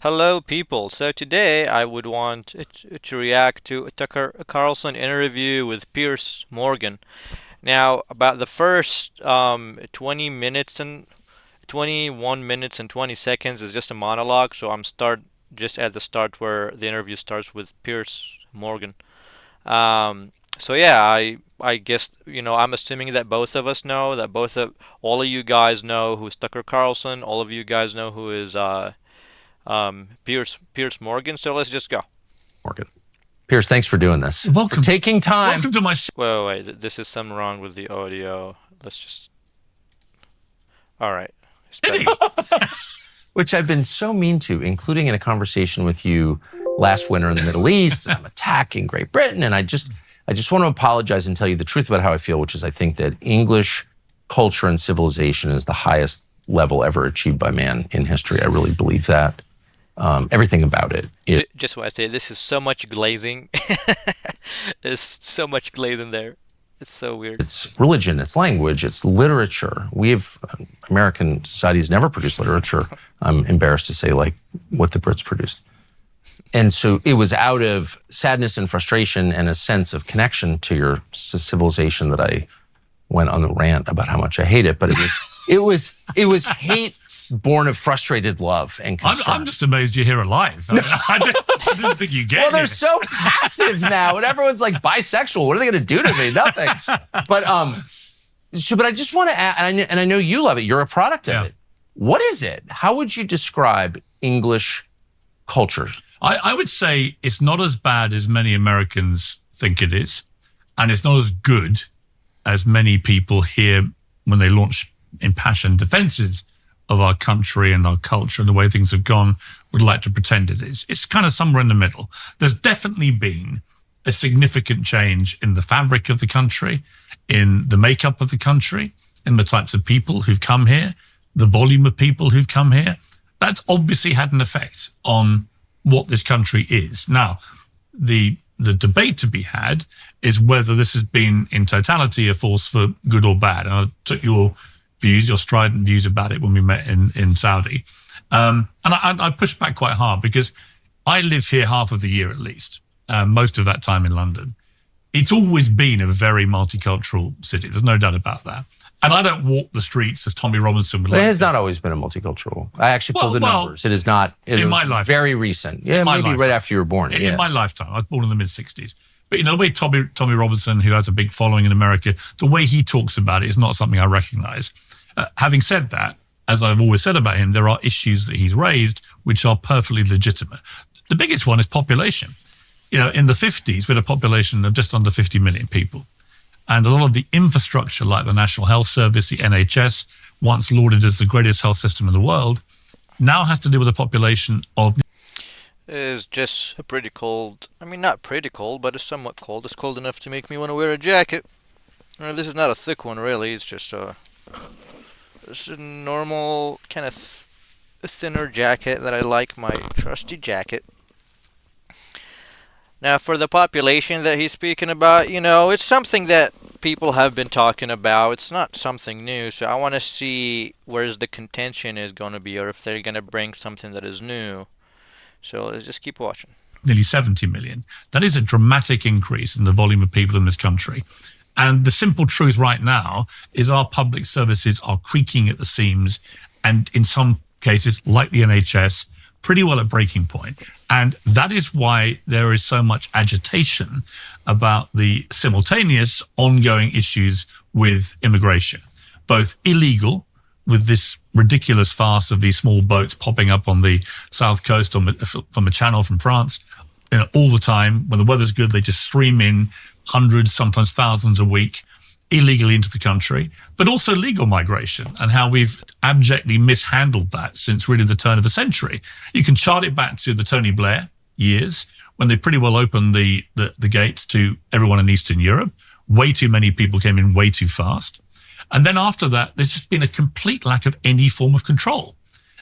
Hello, people. So today I would want to react to a Tucker Carlson interview with Piers Morgan. Now, about the first 20 minutes and 21 minutes and 20 seconds is just a monologue. So I'm start just at the start where the interview starts with Piers Morgan. So yeah, I guess I'm assuming that both of us know that both of all of you guys know who's Tucker Carlson. All of you guys know who is Piers Morgan. So let's just go. Morgan. Piers, thanks for doing this. Welcome. For taking time. Welcome to my. Wait. This is something wrong with the audio. Let's just. All right. Which I've been so mean to, including in a conversation with you last winter in the Middle East. I'm attacking Great Britain, and I just want to apologize and tell you the truth about how I feel, which is I think that English culture and civilization is the highest level ever achieved by man in history. I really believe that. Everything about it. Just what I say. This is so much glazing. There's so much glaze in there. It's so weird. It's religion, it's language, it's literature. American society has never produced literature, I'm embarrassed to say, like what the Brits produced. And so it was out of sadness and frustration and a sense of connection to your civilization that I went on the rant about how much I hate it. But it was hate born of frustrated love and concern. I'm just amazed you're here alive. I didn't think you get Well, they're here. so passive now, and everyone's like bisexual. What are they going to do to me? Nothing. But I just want to add, and I know you love it. You're a product of it. What is it? How would you describe English culture? I would say it's not as bad as many Americans think it is, and it's not as good as many people here when they launch impassioned defenses of our country and our culture and the way things have gone would like to pretend it is. It's kind of somewhere in the middle. There's definitely been a significant change in the fabric of the country, in the makeup of the country, in the types of people who've come here, the volume of people who've come here. That's obviously had an effect on what this country is. Now, the debate to be had is whether this has been in totality a force for good or bad. And I took your strident views about it when we met in Saudi. And I pushed back quite hard because I live here half of the year at least, most of that time in London. It's always been a very multicultural city. There's no doubt about that. And I don't walk the streets as Tommy Robinson would like. It has not always been a multicultural. I actually pulled the numbers. It is not. In my lifetime. Very recent. Yeah, maybe right after you were born. In my lifetime. I was born in the mid-'60s. But the way Tommy Robinson, who has a big following in America, the way he talks about it is not something I recognize. Having said that, as I've always said about him, there are issues that he's raised which are perfectly legitimate. The biggest one is population. In the 50s, we had a population of just under 50 million people. And a lot of the infrastructure, like the National Health Service, the NHS, once lauded as the greatest health system in the world, now has to do with a population of... It's just pretty cold. I mean, not pretty cold, but it's somewhat cold. It's cold enough to make me want to wear a jacket. This is not a thick one, really. It's just it's a normal kind of thinner jacket that I like, my trusty jacket. Now, for the population that he's speaking about, it's something that people have been talking about. It's not something new, so I want to see where's the contention is going to be, or if they're going to bring something that is new. So let's just keep watching. Nearly 70 million. That is a dramatic increase in the volume of people in this country. And the simple truth right now is our public services are creaking at the seams, and in some cases, like the NHS, pretty well at breaking point. And that is why there is so much agitation about the simultaneous ongoing issues with immigration, both illegal, with this ridiculous farce of these small boats popping up on the south coast from the Channel from France, all the time. When the weather's good, they just stream in hundreds, sometimes thousands a week, illegally into the country, but also legal migration and how we've abjectly mishandled that since really the turn of the century. You can chart it back to the Tony Blair years when they pretty well opened the gates to everyone in Eastern Europe. Way too many people came in way too fast. And then after that, there's just been a complete lack of any form of control.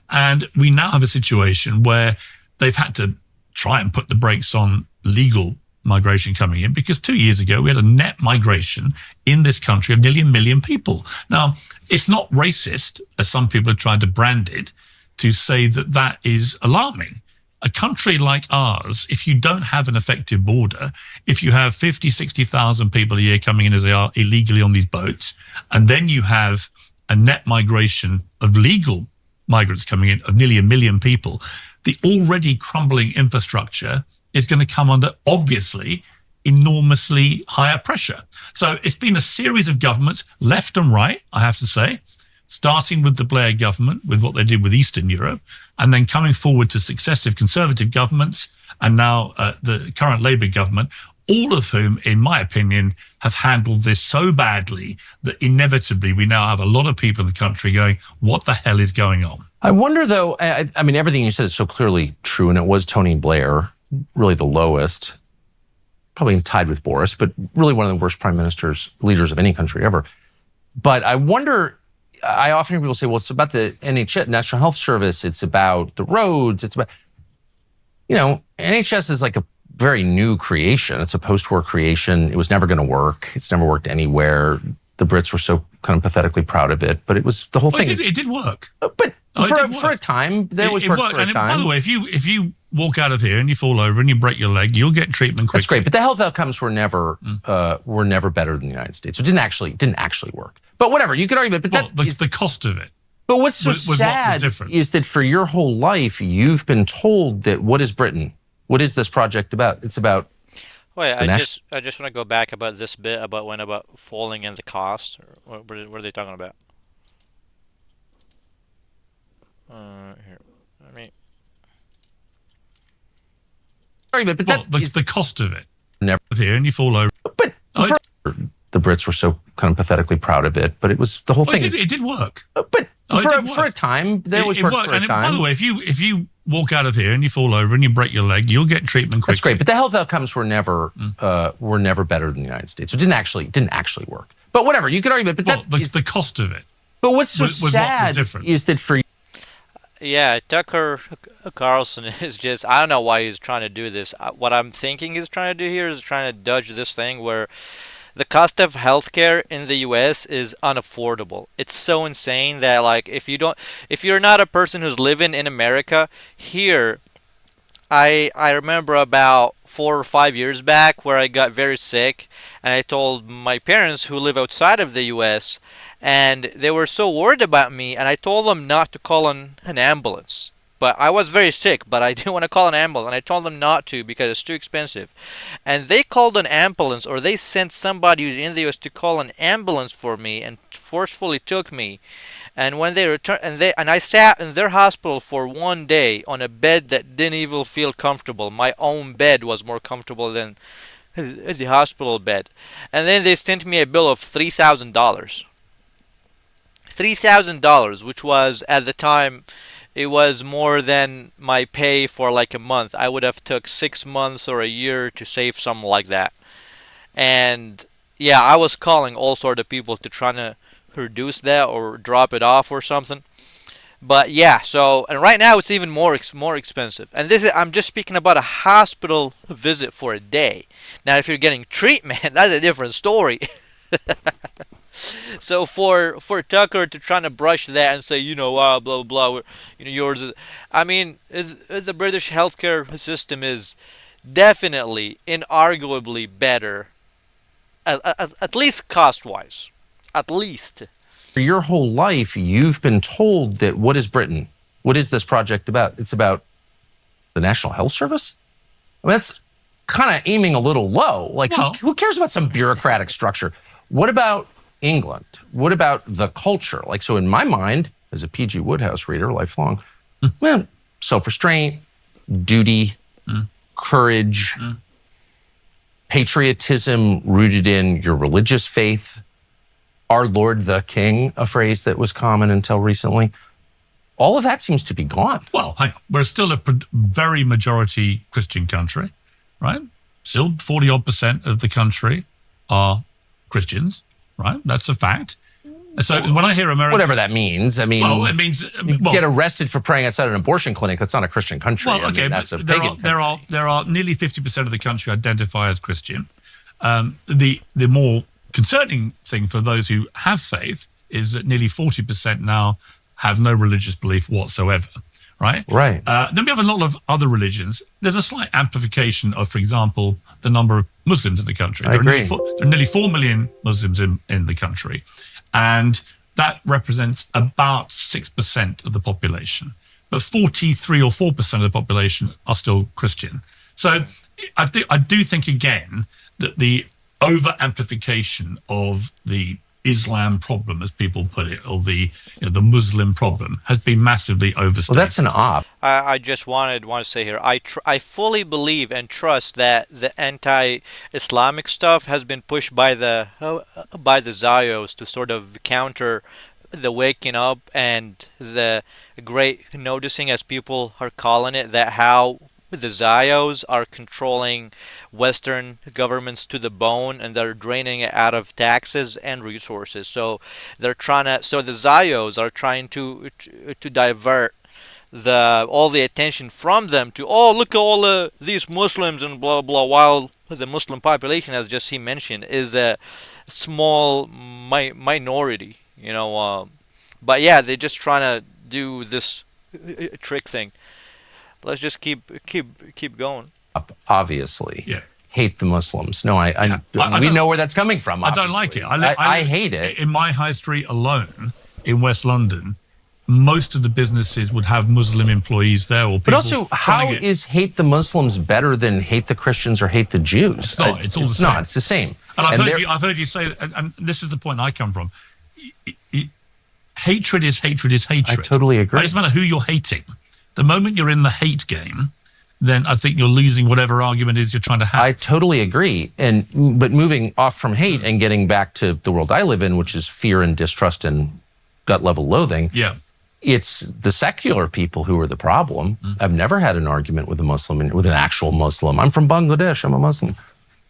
And we now have a situation where they've had to try and put the brakes on legal migration coming in, because 2 years ago we had a net migration in this country of nearly 1 million people. Now, it's not racist, as some people have tried to brand it, to say that that is alarming. a country like ours, if you don't have an effective border, if you have 50, 60,000 people a year coming in as they are illegally on these boats, and then you have a net migration of legal migrants coming in of nearly 1 million people, the already crumbling infrastructure is going to come under, obviously, enormously higher pressure. So it's been a series of governments, left and right, I have to say, starting with the Blair government, with what they did with Eastern Europe, and then coming forward to successive Conservative governments, and now the current Labour government, all of whom, in my opinion, have handled this so badly that inevitably we now have a lot of people in the country going, what the hell is going on? I wonder, though, I mean, everything you said is so clearly true, and it was Tony Blair, really the lowest, probably tied with Boris, but really one of the worst prime ministers, leaders of any country ever. But I wonder, I often hear people say, well, it's about the NHS, National Health Service, it's about the roads, it's about, NHS is like a very new creation. It's a post-war creation. It was never going to work. It's never worked anywhere. The Brits were so kind of pathetically proud of it, but it was the whole thing. It did work. But for a time, there was work for a time. By the way, if you walk out of here and you fall over and you break your leg, you'll get treatment quickly. That's great, but the health outcomes were never better than the United States. It didn't actually work. But whatever, you could argue, but that's the cost of it. But what's so sad is that for your whole life, you've been told that what is Britain? What is this project about? It's about. Wait, I just want to go back about this bit about falling in the cost. Or what are they talking about? Here, I mean. Sorry, but that's the cost of it. Never here, and you fall over. But the Brits were so kind of pathetically proud of it, but it was the whole thing. It did work. But for a time, there was work for a time. By the way, if you walk out of here and you fall over and you break your leg, you'll get treatment quickly. That's great, but the health outcomes were never better than the United States. It didn't actually work. But whatever, you could argue, but that's the cost of it. But what's so sad is that for. Yeah, Tucker Carlson is just, I don't know why he's trying to do this. What I'm thinking he's trying to do here is trying to dodge this thing where the cost of healthcare in the US is unaffordable. It's so insane that, like, if you're not a person who's living in America, here, I remember about 4 or 5 years back where I got very sick, and I told my parents who live outside of the US, and they were so worried about me, and I told them not to call an ambulance. But I was very sick, but I didn't want to call an ambulance, and I told them not to because it's too expensive. And they called an ambulance, or they sent somebody who's in the US to call an ambulance for me and forcefully took me. And when they returned, and I sat in their hospital for 1 day on a bed that didn't even feel comfortable. My own bed was more comfortable than the hospital bed. And then they sent me a bill of $3,000. $3,000, which was at the time, it was more than my pay for like a month. I would have took 6 months or a year to save something like that. And yeah, I was calling all sort of people to try to reduce that or drop it off or something. But yeah, so, and right now it's even more expensive. And I'm just speaking about a hospital visit for a day. Now, if you're getting treatment, that's a different story. So for Tucker to try to brush that and say, blah, blah, blah, yours is, I mean, the British healthcare system is definitely, inarguably better, at least cost-wise. At least. For your whole life, you've been told that what is Britain? What is this project about? It's about the National Health Service? I mean, that's kind of aiming a little low. Like, who cares about some bureaucratic structure? What about England? What about the culture? Like, so in my mind, as a P.G. Wodehouse reader, lifelong, well, self-restraint, duty, courage, patriotism rooted in your religious faith, our Lord the King, a phrase that was common until recently. All of that seems to be gone. Well, we're still a very majority Christian country, right? Still 40-odd% of the country are Christians, right? That's a fact. So when I hear America... Whatever that means. I mean, it means... get arrested for praying outside an abortion clinic. That's not a Christian country. Well, okay, that's a there pagan there are nearly 50% of the country identify as Christian. The more concerning thing for those who have faith is that nearly 40% now have no religious belief whatsoever, right? Right. Then we have a lot of other religions. There's a slight amplification of, for example, the number of Muslims in the country. I agree. There are nearly 4 million Muslims in the country, and that represents about 6% of the population. But 43 or 4% of the population are still Christian. So I do think, again, that the over-amplification of the Islam problem, as people put it, or the Muslim problem, has been massively overstated. Well, that's an op. I just want to say here, I fully believe and trust that the anti-Islamic stuff has been pushed by the Zios to sort of counter the waking up and the great noticing, as people are calling it, that how the Zios are controlling Western governments to the bone, and they're draining it out of taxes and resources. So the Zios are trying to divert all the attention from them to, oh, look at all these Muslims and blah blah, while the Muslim population, as just he mentioned, is a small minority, but yeah, they're just trying to do this trick thing. Let's just keep going. Obviously, Yeah. hate the Muslims. No, I we know where that's coming from. I don't like it. I hate it. In my high street alone, in West London, most of the businesses would have Muslim employees there. Or people. But also, how is hate the Muslims better than hate the Christians or hate the Jews? It's not. It's all the same. No, it's the same. And I've heard you say, and this is the point I come from. Hatred is hatred is hatred. I totally agree. It doesn't matter who you're hating. The moment you're in the hate game, then I think you're losing whatever argument it is you're trying to have. I totally agree. But moving off from hate and getting back to the world I live in, which is fear and distrust and gut level loathing. Yeah. It's the secular people who are the problem. I've never had an argument with a Muslim, with an actual Muslim. I'm from Bangladesh. I'm a Muslim.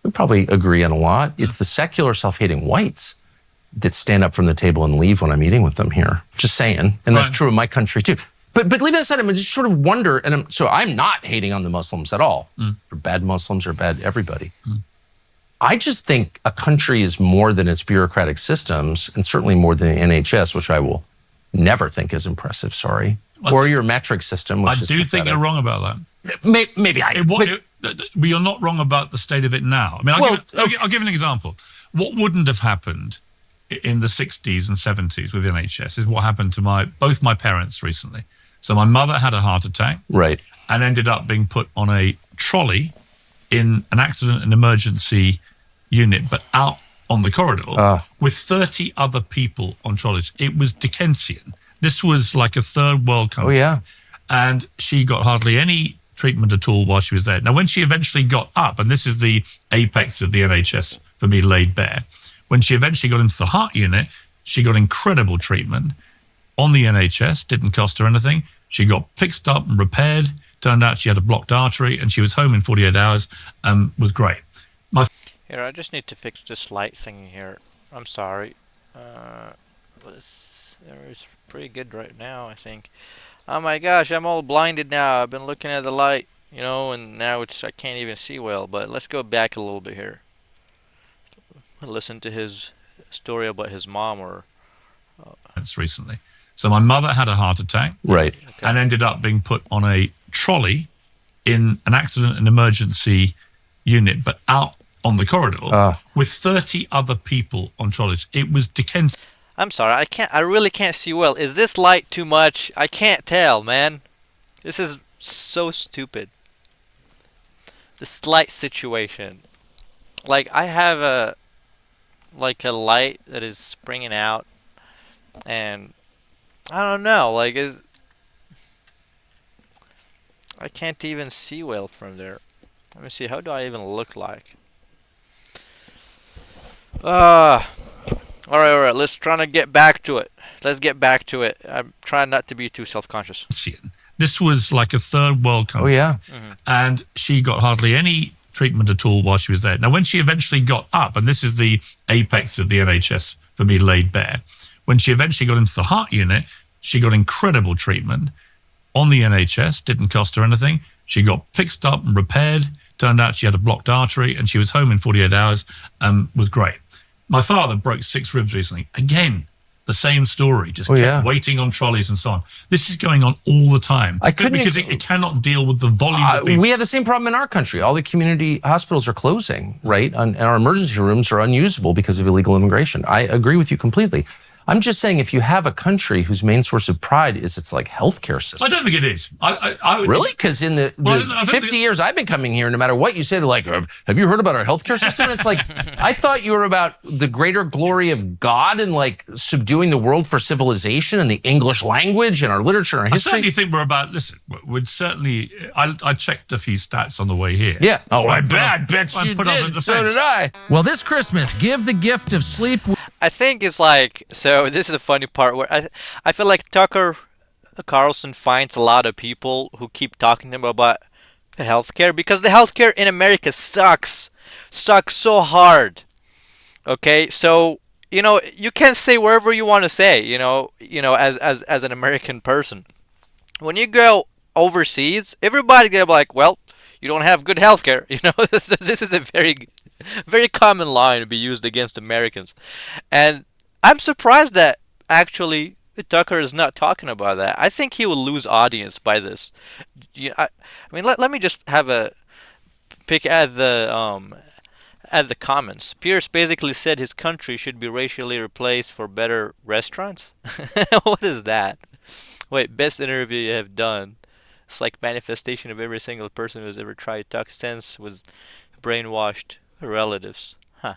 We probably agree on a lot. It's the secular self-hating whites that stand up from the table and leave when I'm eating with them here. Just saying. And that's true in my country too. But leave that aside, I just sort of wonder, and I'm not hating on the Muslims at all. Or bad Muslims or bad everybody. I just think a country is more than its bureaucratic systems, and certainly more than the NHS, which I will never think is impressive, or your metric system, which is do think you're wrong about that. Maybe but you're not wrong about the state of it now. I mean, I'll give an example. What wouldn't have happened in the 60s and 70s with the NHS is what happened to both my parents recently. So my mother had a heart attack, right, and ended up being put on a trolley in an accident and emergency unit, but out on the corridor with 30 other people on trolleys. It was Dickensian. This was like a third world country. Oh, yeah. And she got hardly any treatment at all while she was there. Now, when she eventually got up, and this is the apex of the NHS for me laid bare, when she eventually got into the heart unit, she got incredible treatment on the NHS, didn't cost her anything. She got fixed up and repaired. Turned out she had a blocked artery, and she was home in 48 hours and was great. Here, I just need to fix this light thing here. I'm sorry. It's pretty good right now, I think. Oh my gosh, I'm all blinded now. I've been looking at the light, and now I can't even see well. But let's go back a little bit here. Listen to his story about his mom recently. So my mother had a heart attack, right, and ended up being put on a trolley in an accident and emergency unit, but out on the corridor with 30 other people on trolleys. It was Dickensian. I'm sorry, I really can't see well. Is this light too much? I can't tell, man. This is so stupid. This light situation. Like, I have a light that is springing out, and I don't know, I can't even see well from there. Let me see, how do I even look like? Alright, let's try to get back to it. Let's get back to it. I'm trying not to be too self-conscious. This was like a third world country. Oh, yeah. And she got hardly any treatment at all while she was there. Now, when she eventually got up, and this is the apex of the NHS for me laid bare, when she eventually got into the heart unit, she got incredible treatment on the NHS, didn't cost her anything. She got fixed up and repaired. Turned out she had a blocked artery, and she was home in 48 hours and was great. My father broke 6 ribs recently. Again, The same story, just Oh, kept yeah. waiting on trolleys and so on. This is going on all the time. I couldn't because it cannot deal with the volume of people. We have the same problem in our country. All the community hospitals are closing, right? And our emergency rooms are unusable because of illegal immigration. I agree with you completely. I'm just saying, if you have a country whose main source of pride is its like healthcare system. I don't think it is. I Really? Because in the 50 years I've been coming here, no matter what you say, they're like, have you heard about our healthcare system? It's like, I thought you were about the greater glory of God and like subduing the world for civilization and the English language and our literature and our I history. certainly think we're about, listen, we'd certainly, I checked a few stats on the way here. Yeah. Oh, I bet you put on the did. So defense. did I. Well, this Christmas, give the gift of sleep. I think it's like, so this is a funny part where I feel like Tucker Carlson finds a lot of people who keep talking to him about healthcare, because the healthcare in America sucks so hard. Okay, so you can say wherever you want to say, as an American person. When you go overseas, everybody's gonna be like, well, you don't have good healthcare. This is a very common line to be used against Americans. And I'm surprised that actually Tucker is not talking about that. I think he will lose audience by this. I mean, let me just have a pick at the comments. Pierce basically said his country should be racially replaced for better restaurants. What is that? Wait, best interview you have done. It's like manifestation of every single person who's ever tried to talk sense with brainwashed relatives. Huh.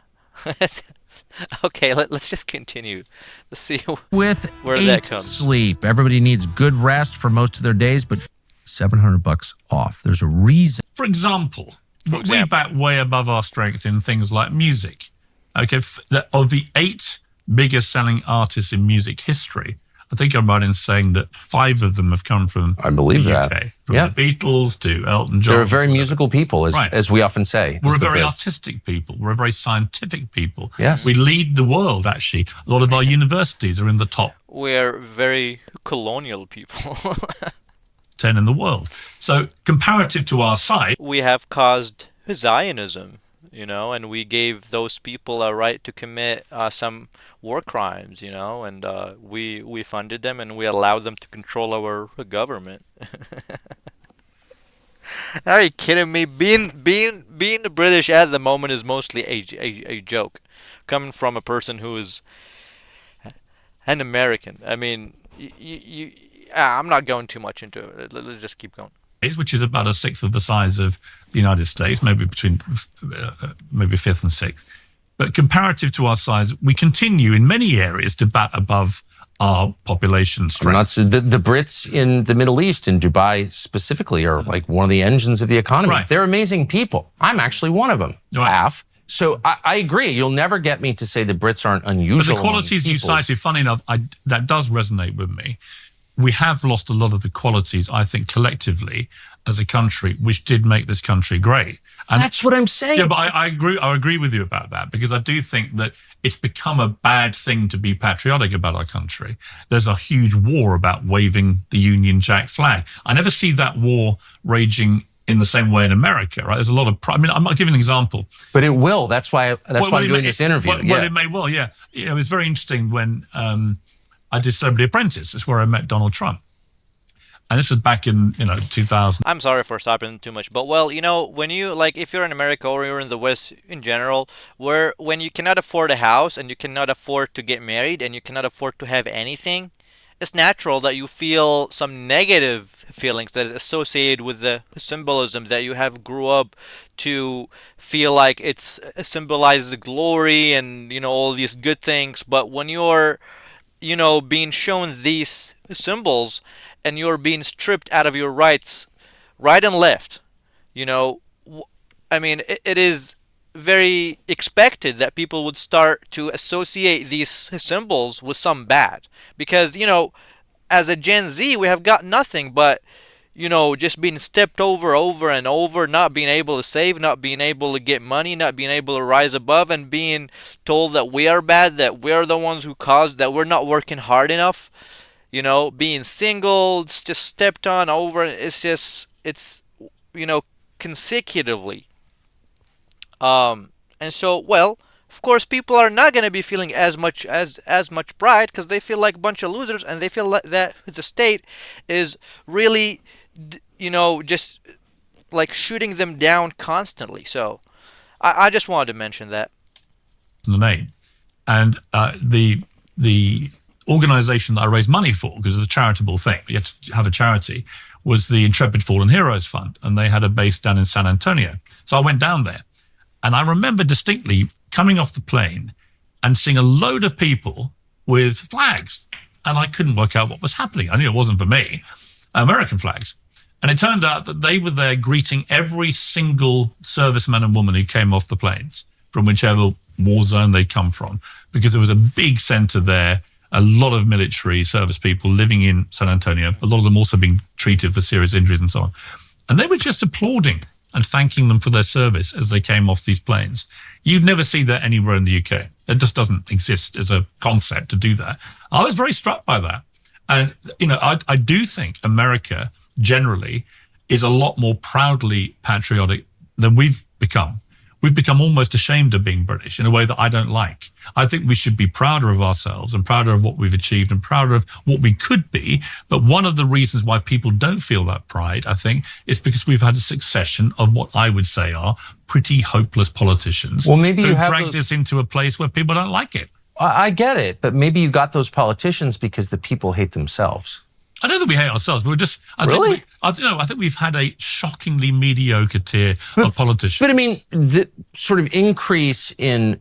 Okay, let's just continue. Let's see With where that 8 comes. sleep. Everybody needs good rest for most of their days, but $700 off. There's a reason. For example, we example. back way above our strength in things like music. Okay, of the 8 biggest selling artists in music history, I think I'm right in saying that 5 of them have come from I believe the that. UK. From Yeah. the Beatles to Elton John. They're very musical people, Right. as we often say. We're a The very Brits. artistic people. We're a very scientific people. Yes. We lead the world, actually. A lot of our universities are in the top We're very colonial people. 10 in the world. So comparative to our size, We have caused Zionism, and we gave those people a right to commit some war crimes, and we funded them and we allowed them to control our government. Are you kidding me? Being the British at the moment is mostly a joke, coming from a person who is an American. I mean, I'm not going too much into it. Let's just keep going. which is about a sixth of the size of the United States, maybe between maybe fifth and sixth. But comparative to our size, we continue in many areas to bat above our population strength. The Brits in the Middle East, in Dubai specifically, are like one of the engines of the economy. Right. They're amazing people. I'm actually one of them, Right. half. So I agree. You'll never get me to say the Brits aren't unusual. But the qualities you cited, funny enough, that does resonate with me. We have lost a lot of the qualities, I think, collectively as a country, which did make this country great. And That's what I'm saying. yeah, but I agree. I agree with you about that, because I do think that it's become a bad thing to be patriotic about our country. There's a huge war about waving the Union Jack flag. I never see that war raging in the same way in America, right? There's a lot of pride. I mean, I'm not giving an example. But it will. That's why I'm doing this interview. Well, it may well, yeah. It was very interesting when I did Celebrity Apprentice. That's where I met Donald Trump. And this was back in 2000. I'm sorry for stopping too much, but well, when you if you're in America or you're in the West in general, when you cannot afford a house and you cannot afford to get married and you cannot afford to have anything, it's natural that you feel some negative feelings that is associated with the symbolism that you have grew up to feel like it symbolizes glory and all these good things. But when you're being shown these symbols and you're being stripped out of your rights, right and left, I mean, it is very expected that people would start to associate these symbols with some bad. Because, as a Gen Z, we have got nothing but, just being stepped over and over, not being able to save, not being able to get money, not being able to rise above, and being told that we are bad, that we're the ones who caused, that we're not working hard enough. Being single, it's just stepped on over. It's consecutively. And so, well, of course, people are not going to be feeling as much pride because they feel like a bunch of losers, and they feel like that the state is really, just like shooting them down constantly. So I just wanted to mention that. The name and the organization that I raised money for, because it was a charitable thing, you had to have a charity, was the Intrepid Fallen Heroes Fund, and they had a base down in San Antonio. So I went down there, and I remember distinctly coming off the plane and seeing a load of people with flags, and I couldn't work out what was happening. I knew it wasn't for me, American flags. And it turned out that they were there greeting every single serviceman and woman who came off the planes from whichever war zone they come from, because there was a big center there, a lot of military service people living in San Antonio, a lot of them also being treated for serious injuries and so on. And they were just applauding and thanking them for their service as they came off these planes. You'd never see that anywhere in the UK. It just doesn't exist as a concept to do that. I was very struck by that. And, I do think America generally is a lot more proudly patriotic than we've become. We've become almost ashamed of being British in a way that I don't like. I think we should be prouder of ourselves and prouder of what we've achieved and prouder of what we could be. But one of the reasons why people don't feel that pride, I think, is because we've had a succession of what I would say are pretty hopeless politicians Well, maybe who you have dragged us into a place where people don't like it. I get it, but maybe you got those politicians because the people hate themselves. I don't think we hate ourselves. We're just, I think we've had a shockingly mediocre tier of politicians. But I mean, the sort of increase in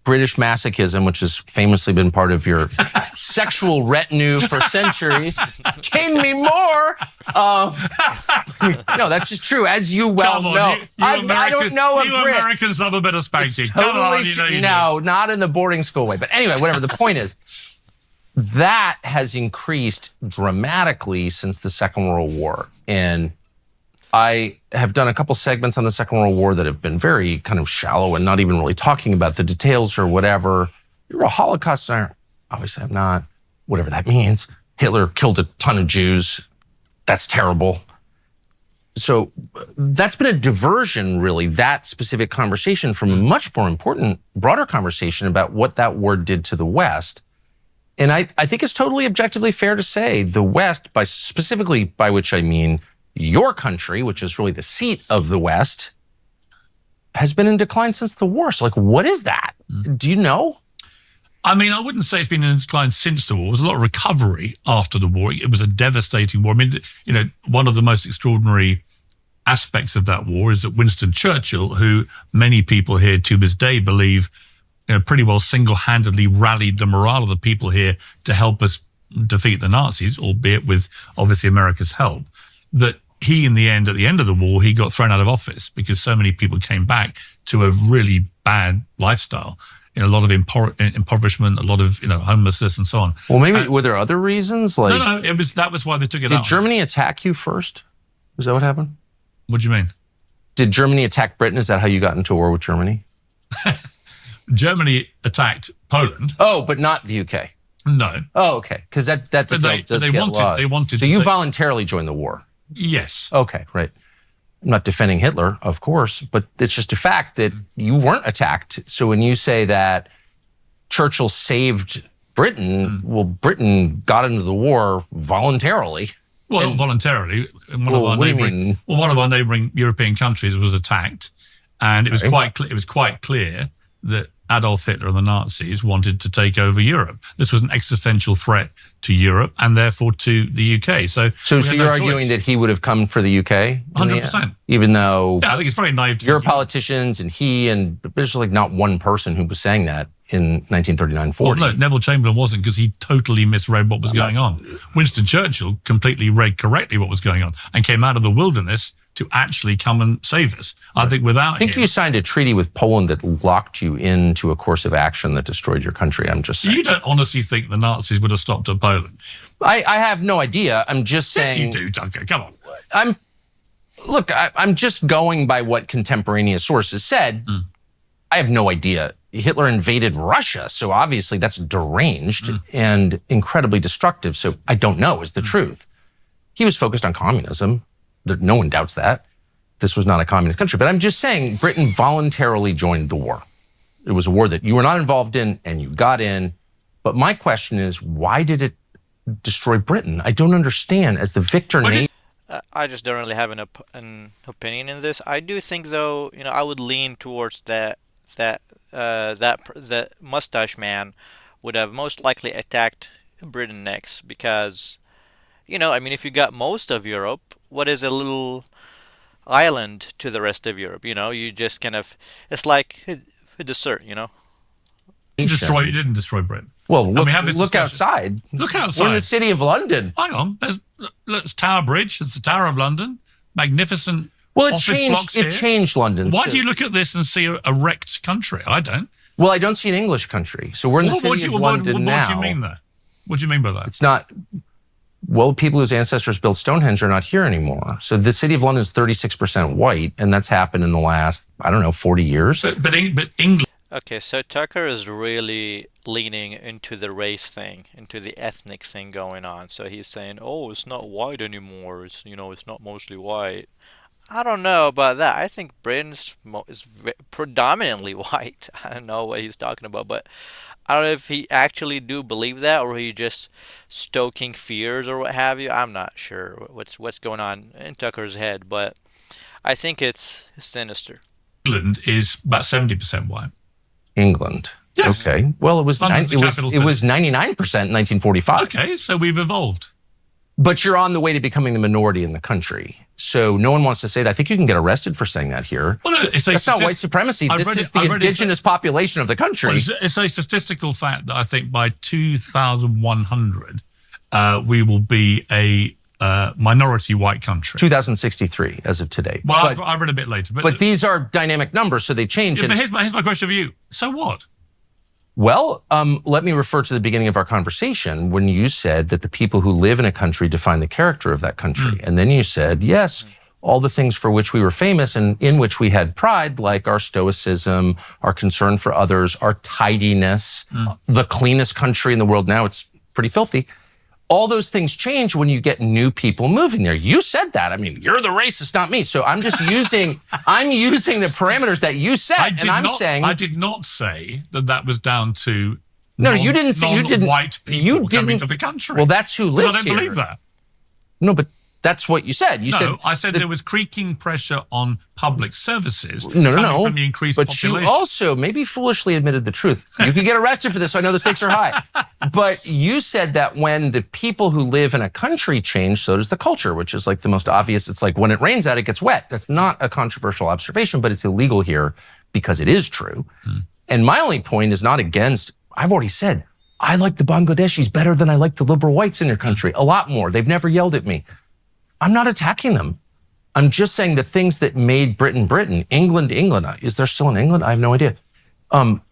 British masochism, which has famously been part of your sexual retinue for centuries, gain me more. No, that's just true, as you well Come on, know. I don't know a you Brit. Americans love a bit of spanking. Totally Come on, you know you do. No, not in the boarding school way. But anyway, whatever. The point is, that has increased dramatically since the Second World War. And I have done a couple segments on the Second World War that have been very kind of shallow and not even really talking about the details or whatever. You're a Holocaust denier. Obviously, I'm not. Whatever that means. Hitler killed a ton of Jews. That's terrible. So that's been a diversion, really, that specific conversation, from a much more important, broader conversation about what that war did to the West. And I think it's totally objectively fair to say the West, specifically by which I mean your country, which is really the seat of the West, has been in decline since the war. So, what is that? Do you know? I mean, I wouldn't say it's been in decline since the war. There was a lot of recovery after the war. It was a devastating war. I mean, one of the most extraordinary aspects of that war is that Winston Churchill, who many people here to this day believe pretty well single-handedly rallied the morale of the people here to help us defeat the Nazis, albeit with obviously America's help, that he, in the end, at the end of the war, he got thrown out of office because so many people came back to a really bad lifestyle, a lot of impoverishment, a lot of homelessness and so on. Well, maybe were there other reasons? No, that was why they took it out. Did Germany attack you first? Is that what happened? What do you mean? Did Germany attack Britain? Is that how you got into a war with Germany? Germany attacked Poland. Oh, but not the UK. No. Oh, okay. Because that detail does get lost. They wanted. So you voluntarily joined the war. Yes. Okay, right. I'm not defending Hitler, of course, but it's just a fact that you weren't attacked. So when you say that Churchill saved Britain, well, Britain got into the war voluntarily. Well, not voluntarily. One of our neighbouring European countries was attacked, and it was quite clear that Adolf Hitler and the Nazis wanted to take over Europe. This was an existential threat to Europe and therefore to the UK. So you're arguing that he would have come for the UK? 100%. Even though I think it's very naive to your politicians and there's not one person who was saying that in 1939-40. Well, no, Neville Chamberlain wasn't, because he totally misread what was going on. Winston Churchill completely read correctly what was going on and came out of the wilderness to actually come and save us. I think without him... you signed a treaty with Poland that locked you into a course of action that destroyed your country. I'm just saying. You don't honestly think the Nazis would have stopped at Poland? I have no idea. I'm just saying... Yes, you do, Duncan. Come on. I'm just going by what contemporaneous sources said. I have no idea. Hitler invaded Russia, so obviously that's deranged and incredibly destructive. So I don't know is the truth. He was focused on communism. No one doubts that. This was not a communist country. But I'm just saying Britain voluntarily joined the war. It was a war that you were not involved in and you got in. But my question is, why did it destroy Britain? I don't understand. As the victor nation, I just don't really have an opinion in this. I do think, though, I would lean towards that mustache man would have most likely attacked Britain next because, I mean, if you got most of Europe, what is a little island to the rest of Europe? You just kind of, it's like a dessert. You didn't destroy Britain. Well, look, have this look discussion. outside. Look outside. We're in the city of London. Hang on. There's Tower Bridge. It's the Tower of London. Magnificent Well, it office blocks changed. It here. changed London. Why So- do you look at this and see a wrecked country? I don't. Well, I don't see an English country. So we're in the city of London now. What do you mean there? What do you mean by that? It's not. Well, people whose ancestors built Stonehenge are not here anymore. So the city of London is 36% white, and that's happened in the last, 40 years. But England. Okay, so Tucker is really leaning into the race thing, into the ethnic thing going on. So he's saying, "Oh, it's not white anymore. It's not mostly white." I don't know about that. I think Britain's is predominantly white. I don't know what he's talking about, but I don't know if he actually do believe that or he just stoking fears or what have you. I'm not sure what's going on in Tucker's head, but I think it's sinister. England is about 70% white. England. Yes. Okay. Well, it was London's the capital it was 99% in 1945. Okay, so we've evolved. But you're on the way to becoming the minority in the country. So no one wants to say that. I think you can get arrested for saying that here. Well, no, That's not white supremacy. This is the indigenous population of the country. Well, it's a statistical fact that I think by 2100, we will be a minority white country. 2063 as of today. Well, I've read a bit later. But these are dynamic numbers, so they change. Yeah, but here's my question for you. So what? Well, let me refer to the beginning of our conversation when you said that the people who live in a country define the character of that country. And then you said, yes, all the things for which we were famous and in which we had pride, like our stoicism, our concern for others, our tidiness, the cleanest country in the world. Now it's pretty filthy. All those things change when you get new people moving there. You said that. I mean, you're the racist, not me. So I'm just using the parameters that you set. I did not say that was down to you didn't say non-white people coming to the country. Well, that's who lived here. I don't believe that. No, but that's what you said. I said there was creaking pressure on public services No. coming from the increased population. You also maybe foolishly admitted the truth. You could get arrested for this, so I know the stakes are high. But you said that when the people who live in a country change, so does the culture, which is like the most obvious. It's like when it rains out, it gets wet. That's not a controversial observation, but it's illegal here because it is true. And my only point is not against, I've already said, I like the Bangladeshis better than I like the liberal whites in your country. A lot more. They've never yelled at me. I'm not attacking them. I'm just saying the things that made Britain, England. Is there still an England? I have no idea.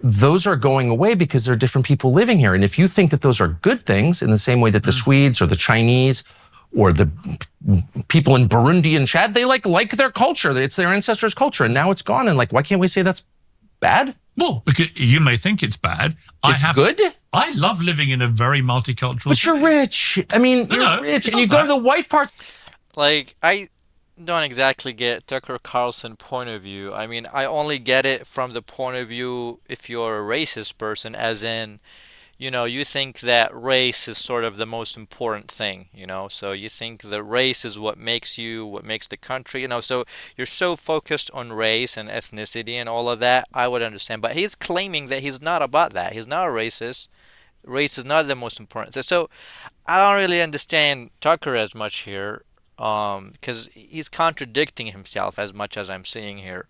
Those are going away because there are different people living here. And if you think that those are good things in the same way that the Swedes or the Chinese or the people in Burundi and Chad, they like their culture. It's their ancestors' culture. And now it's gone. And why can't we say that's bad? Well, because you may think it's bad. It's good? I love living in a very multicultural But you're rich. I mean, you're rich. And you go to the white parts. I don't exactly get Tucker Carlson point of view. I mean, I only get it from the point of view if you're a racist person, as in, you think that race is sort of the most important thing, so you think that race is what makes the country, so you're so focused on race and ethnicity and all of that. I would understand, but he's claiming that he's not about that. He's not a racist. Race is not the most important. So I don't really understand Tucker as much here. Because he's contradicting himself as much as I'm seeing here.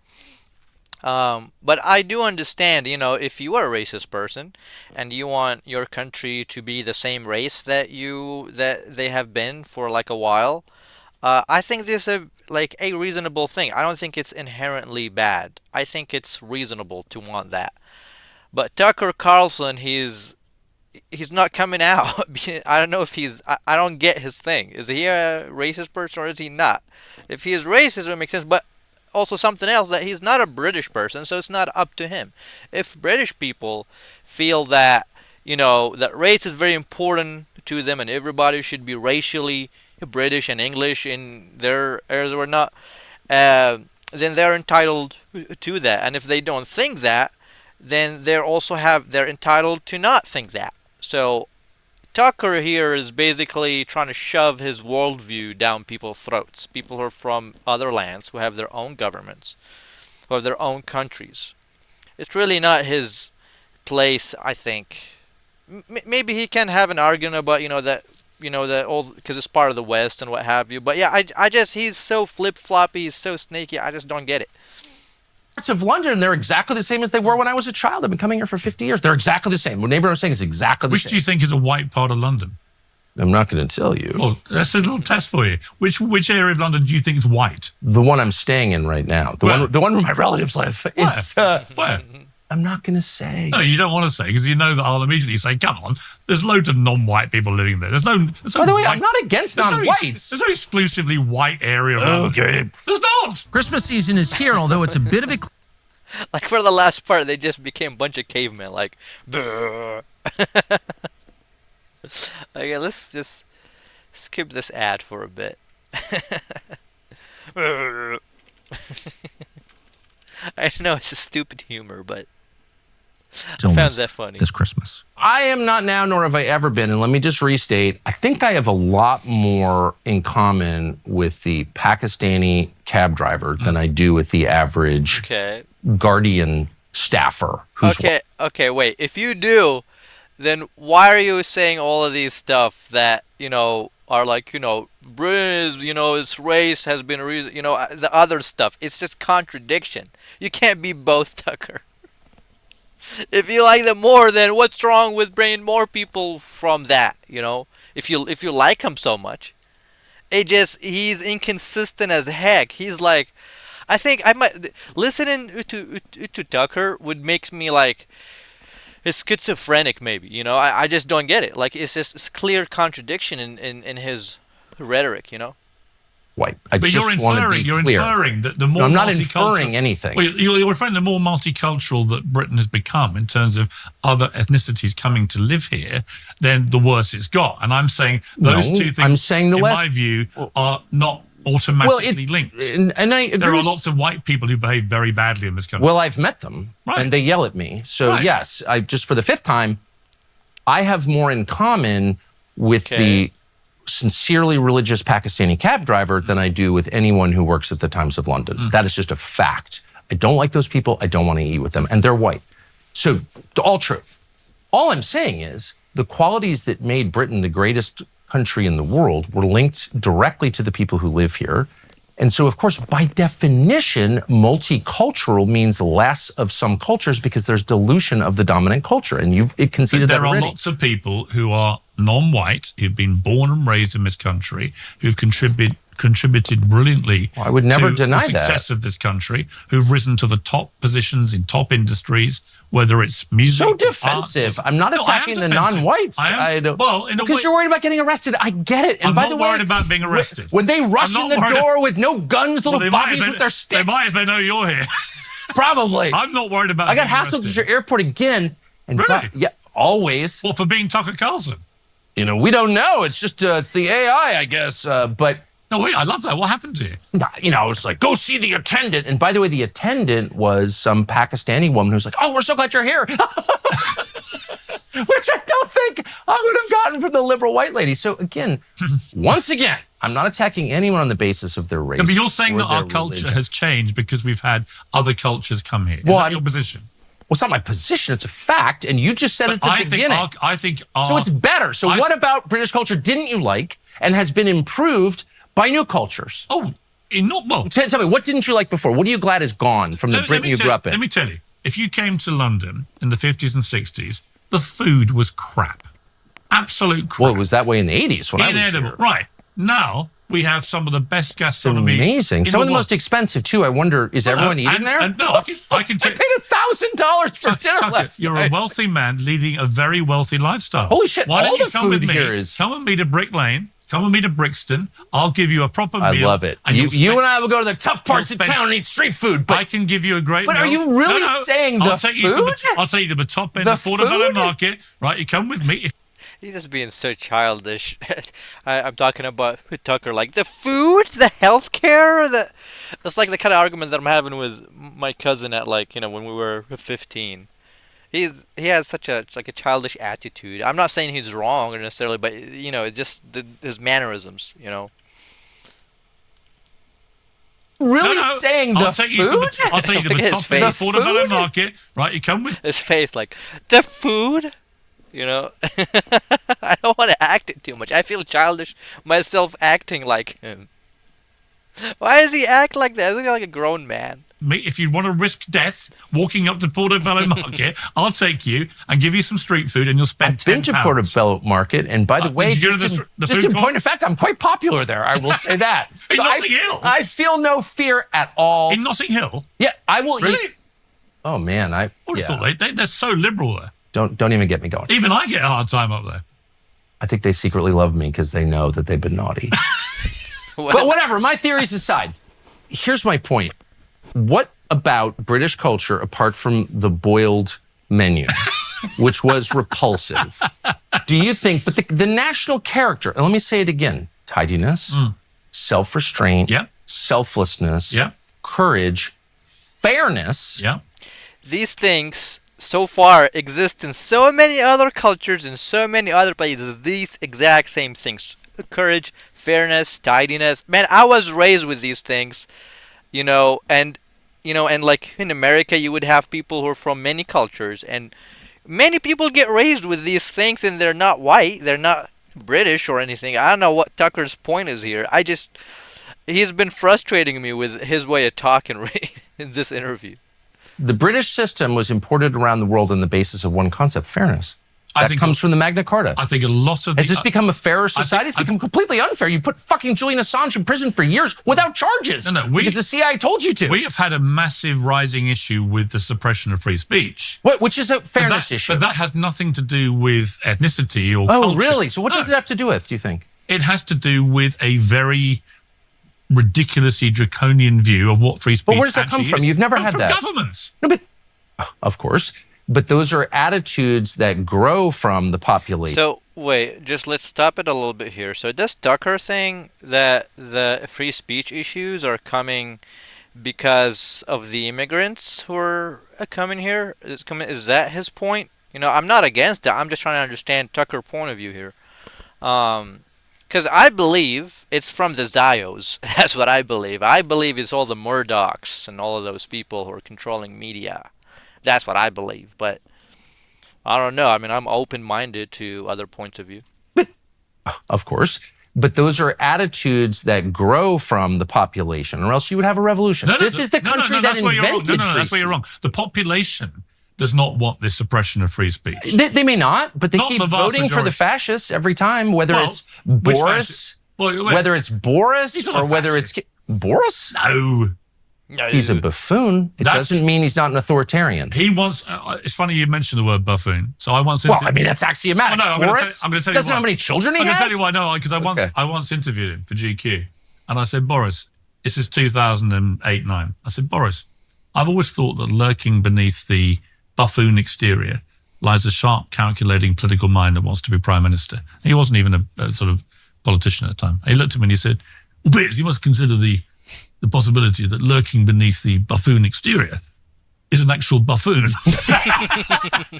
But I do understand, if you are a racist person and you want your country to be the same race that they have been for a while, I think this is a reasonable thing. I don't think it's inherently bad. I think it's reasonable to want that. But Tucker Carlson, he's not coming out. I don't know if I don't get his thing. Is he a racist person or is he not? If he is racist, it makes sense. But also something else, that he's not a British person, so it's not up to him. If British people feel that, that race is very important to them and everybody should be racially British and English in their areas or not, then they're entitled to that. And if they don't think that, then they're entitled to not think that. So Tucker here is basically trying to shove his worldview down people's throats. People who are from other lands, who have their own governments, who have their own countries. It's really not his place, I think. Maybe he can have an argument about that old, because it's part of the West and what have you. But yeah, I just, he's so flip floppy, he's so snaky. I just don't get it. Parts of London, they're exactly the same as they were when I was a child. I've been coming here for 50 years. They're exactly the same. What neighbor I'm saying is exactly the Which same. do you think is a white part of London? I'm not going to tell you. Well, that's a little test for you. Which area of London do you think is white? The one I'm staying in right now. The one where my relatives live. Is, Where? I'm not going to say. No, you don't want to say, because you know that I'll immediately say, come on, there's loads of non-white people living there. There's no By the way, white, I'm not against non-whites. There's no exclusively white area of London. Okay. There's not. Christmas season is here, although it's a bit of a Like for the last part, they just became a bunch of cavemen. Like, "Brr." Okay, let's just skip this ad for a bit. I know it's a stupid humor, but I found that funny. this Christmas. I am not now, nor have I ever been. And let me just restate, I think I have a lot more in common with the Pakistani cab driver than I do with the average Okay. Guardian staffer. Who's Okay, wait. If you do, then why are you saying all of these stuff that, are like, Britain is, its race has been, the other stuff. It's just contradiction. You can't be both, Tucker. If you like them more, then what's wrong with bringing more people from that, If you like him so much. He's inconsistent as heck. He's like, I think I might, listening to Tucker would make me like, it's schizophrenic maybe, I just don't get it. Like, it's clear contradiction in his rhetoric, white. I But just want to be you're clear. inferring that the more No, I'm not multicultural- inferring anything. Well, you're referring to the more multicultural that Britain has become in terms of other ethnicities coming to live here, then the worse it's got. And I'm saying those No, two things, I'm saying the in less- my view, are not automatically linked. And I agree. There are lots of white people who behave very badly in this country. Well, I've met them, Right. and they yell at me. So Right. yes, I just for the fifth time, I have more in common with the sincerely religious Pakistani cab driver than I do with anyone who works at the Times of London. That is just a fact. I don't like those people. I don't want to eat with them, and they're white. So all true. All I'm saying is the qualities that made Britain the greatest country in the world were linked directly to the people who live here. And so, of course, by definition, multicultural means less of some cultures because there's dilution of the dominant culture. And you've conceded that there are already. lots of people who are non-white, who've been born and raised in this country, who've contributed brilliantly I would never to deny the success of this country, who've risen to the top positions in top industries, whether it's music. So or defensive. arts. I'm not No, I am attacking the defensive. non-whites. I am, well, in a because way, you're worried about getting arrested. I get it. And I'm by not the way, worried about being arrested. when they rush I'm in not the worried- door with no guns, little Well, they might bobbies if with their They sticks, might if they know you're here. probably. I'm not worried about I got being hassled at arrested. your airport again. And Really? yeah, always. Well, for being Tucker Carlson. We don't know. It's just it's the AI, I guess. But No, wait, I love that. What happened to you? it's like, go see the attendant. And by the way, the attendant was some Pakistani woman who's like, oh, we're so glad you're here. Which I don't think I would have gotten from the liberal white lady. So again, once again, I'm not attacking anyone on the basis of their race. But you're saying or that our their culture religion. has changed because we've had other cultures come here. Is Well, that I'm- your position? Well, it's not my position. It's a fact. And you just said at the beginning. I think our, So it's better. So what about British culture didn't you like and has been improved by new cultures? Oh, well, Tell me, what didn't you like before? What are you glad is gone from the Britain you grew up in? Let me tell you, if you came to London in the 50s and 60s, the food was crap. Absolute crap. Well, it was that way in the 80s when I was Inedible. here. Right. Now, we have some of the best It's gastronomy. amazing. in Some of the world. most expensive, too. I wonder, is everyone eating there? No, I can I tell paid $1,000 for dinner Tucker, last you're night. a wealthy man leading a very wealthy lifestyle. Holy shit, Why don't all you the come with food me? here is- Come with me to Brick Lane. Come with me to Brixton. I'll give you a proper I meal. love it. and You you'll and I will go to the tough parts of spend- town and eat street food. But I can give you a great But meal. are you really saying I'll the take you to food? I'll take you to the top end The of Portobello food? Market. Right, you come with me. He's just being so childish. I'm talking about Tucker, like the food, the healthcare. That's like the kind of argument that I'm having with my cousin at when we were 15. he has such a childish attitude. I'm not saying he's wrong necessarily, but it's just his mannerisms. Really No, saying I'll the take you to food? I'll take you to Look the at top his of the face. Portobello Food? Market. Right, you come with. His face, like the food. I don't want to act it too much. I feel childish myself acting like him. Why does he act like that? Isn't he like a grown man? Me, if you want to risk death walking up to Portobello Market, I'll take you and give you some street food, and you'll spend I've been to £10. Portobello Market, and by the way, did you go just, to in, the just food in court? point of fact, I'm quite popular there. I will say that. In So Notting Hill? I feel no fear at all. In Notting Hill? Yeah, I will Really? eat. Oh man, I would have thought they're so liberal there. don't even get me going. Even I get a hard time up there. I think they secretly love me because they know that they've been naughty. But whatever, my theories aside, here's my point. What about British culture, apart from the boiled menu, which was repulsive, do you think, but the national character, and let me say it again, tidiness, self-restraint, Yeah. selflessness, Yeah. courage, fairness. Yeah. These things so far exist in so many other cultures in so many other places. These exact same things: courage, fairness, tidiness. Man, I was raised with these things, and like in America, you would have people who are from many cultures, and many people get raised with these things, and they're not white, they're not British or anything. I don't know what Tucker's point is here. He's been frustrating me with his way of talking in this interview. The British system was imported around the world on the basis of one concept, fairness. I That think comes from the Magna Carta. I think a lot of Has this become a fairer society? It's become completely unfair. You put fucking Julian Assange in prison for years without charges. No, because the CIA told you to. We have had a massive rising issue with the suppression of free speech. Which is a fairness issue. But that has nothing to do with ethnicity or Oh, culture. really? So what does it have to do with, do you think? It has to do with a very ridiculously draconian view of what free speech But where does that come actually from? is. You've never had From that. governments. No, but of course. But those are attitudes that grow from the population. So wait, just let's stop it a little bit here. So does Tucker think that the free speech issues are coming because of the immigrants who are coming here? Is that his point? I'm not against it. I'm just trying to understand Tucker's point of view here. Because I believe it's from the Zios. That's what I believe. I believe it's all the Murdochs and all of those people who are controlling media. That's what I believe. But I don't know. I mean, I'm open-minded to other points of view. But, of course. But those are attitudes that grow from the population, or else you would have a revolution. This is the country that invented free that's where you're wrong. The population does not want this suppression of free speech. They may not, but they Not keep the vast voting for the majority. fascists every time, whether Well, it's which Boris, fascist? Well, wait. whether it's Boris He's not a or whether fascist. it's Boris. No. He's a buffoon. It That's- doesn't mean he's not an authoritarian. He wants. It's funny you mentioned the word buffoon. So I once. Well, I mean, that's axiomatic. Well, no, Boris I'm going to tell you doesn't know why. how many children he I'm going has. to tell you why. No, because I once interviewed him for GQ, and I said, Boris, this is 2008-9. I said, Boris, I've always thought that lurking beneath the buffoon exterior lies a sharp, calculating political mind that wants to be prime minister. He wasn't even a sort of politician at the time. He looked at me and he said, well, you must consider the possibility that lurking beneath the buffoon exterior is an actual buffoon.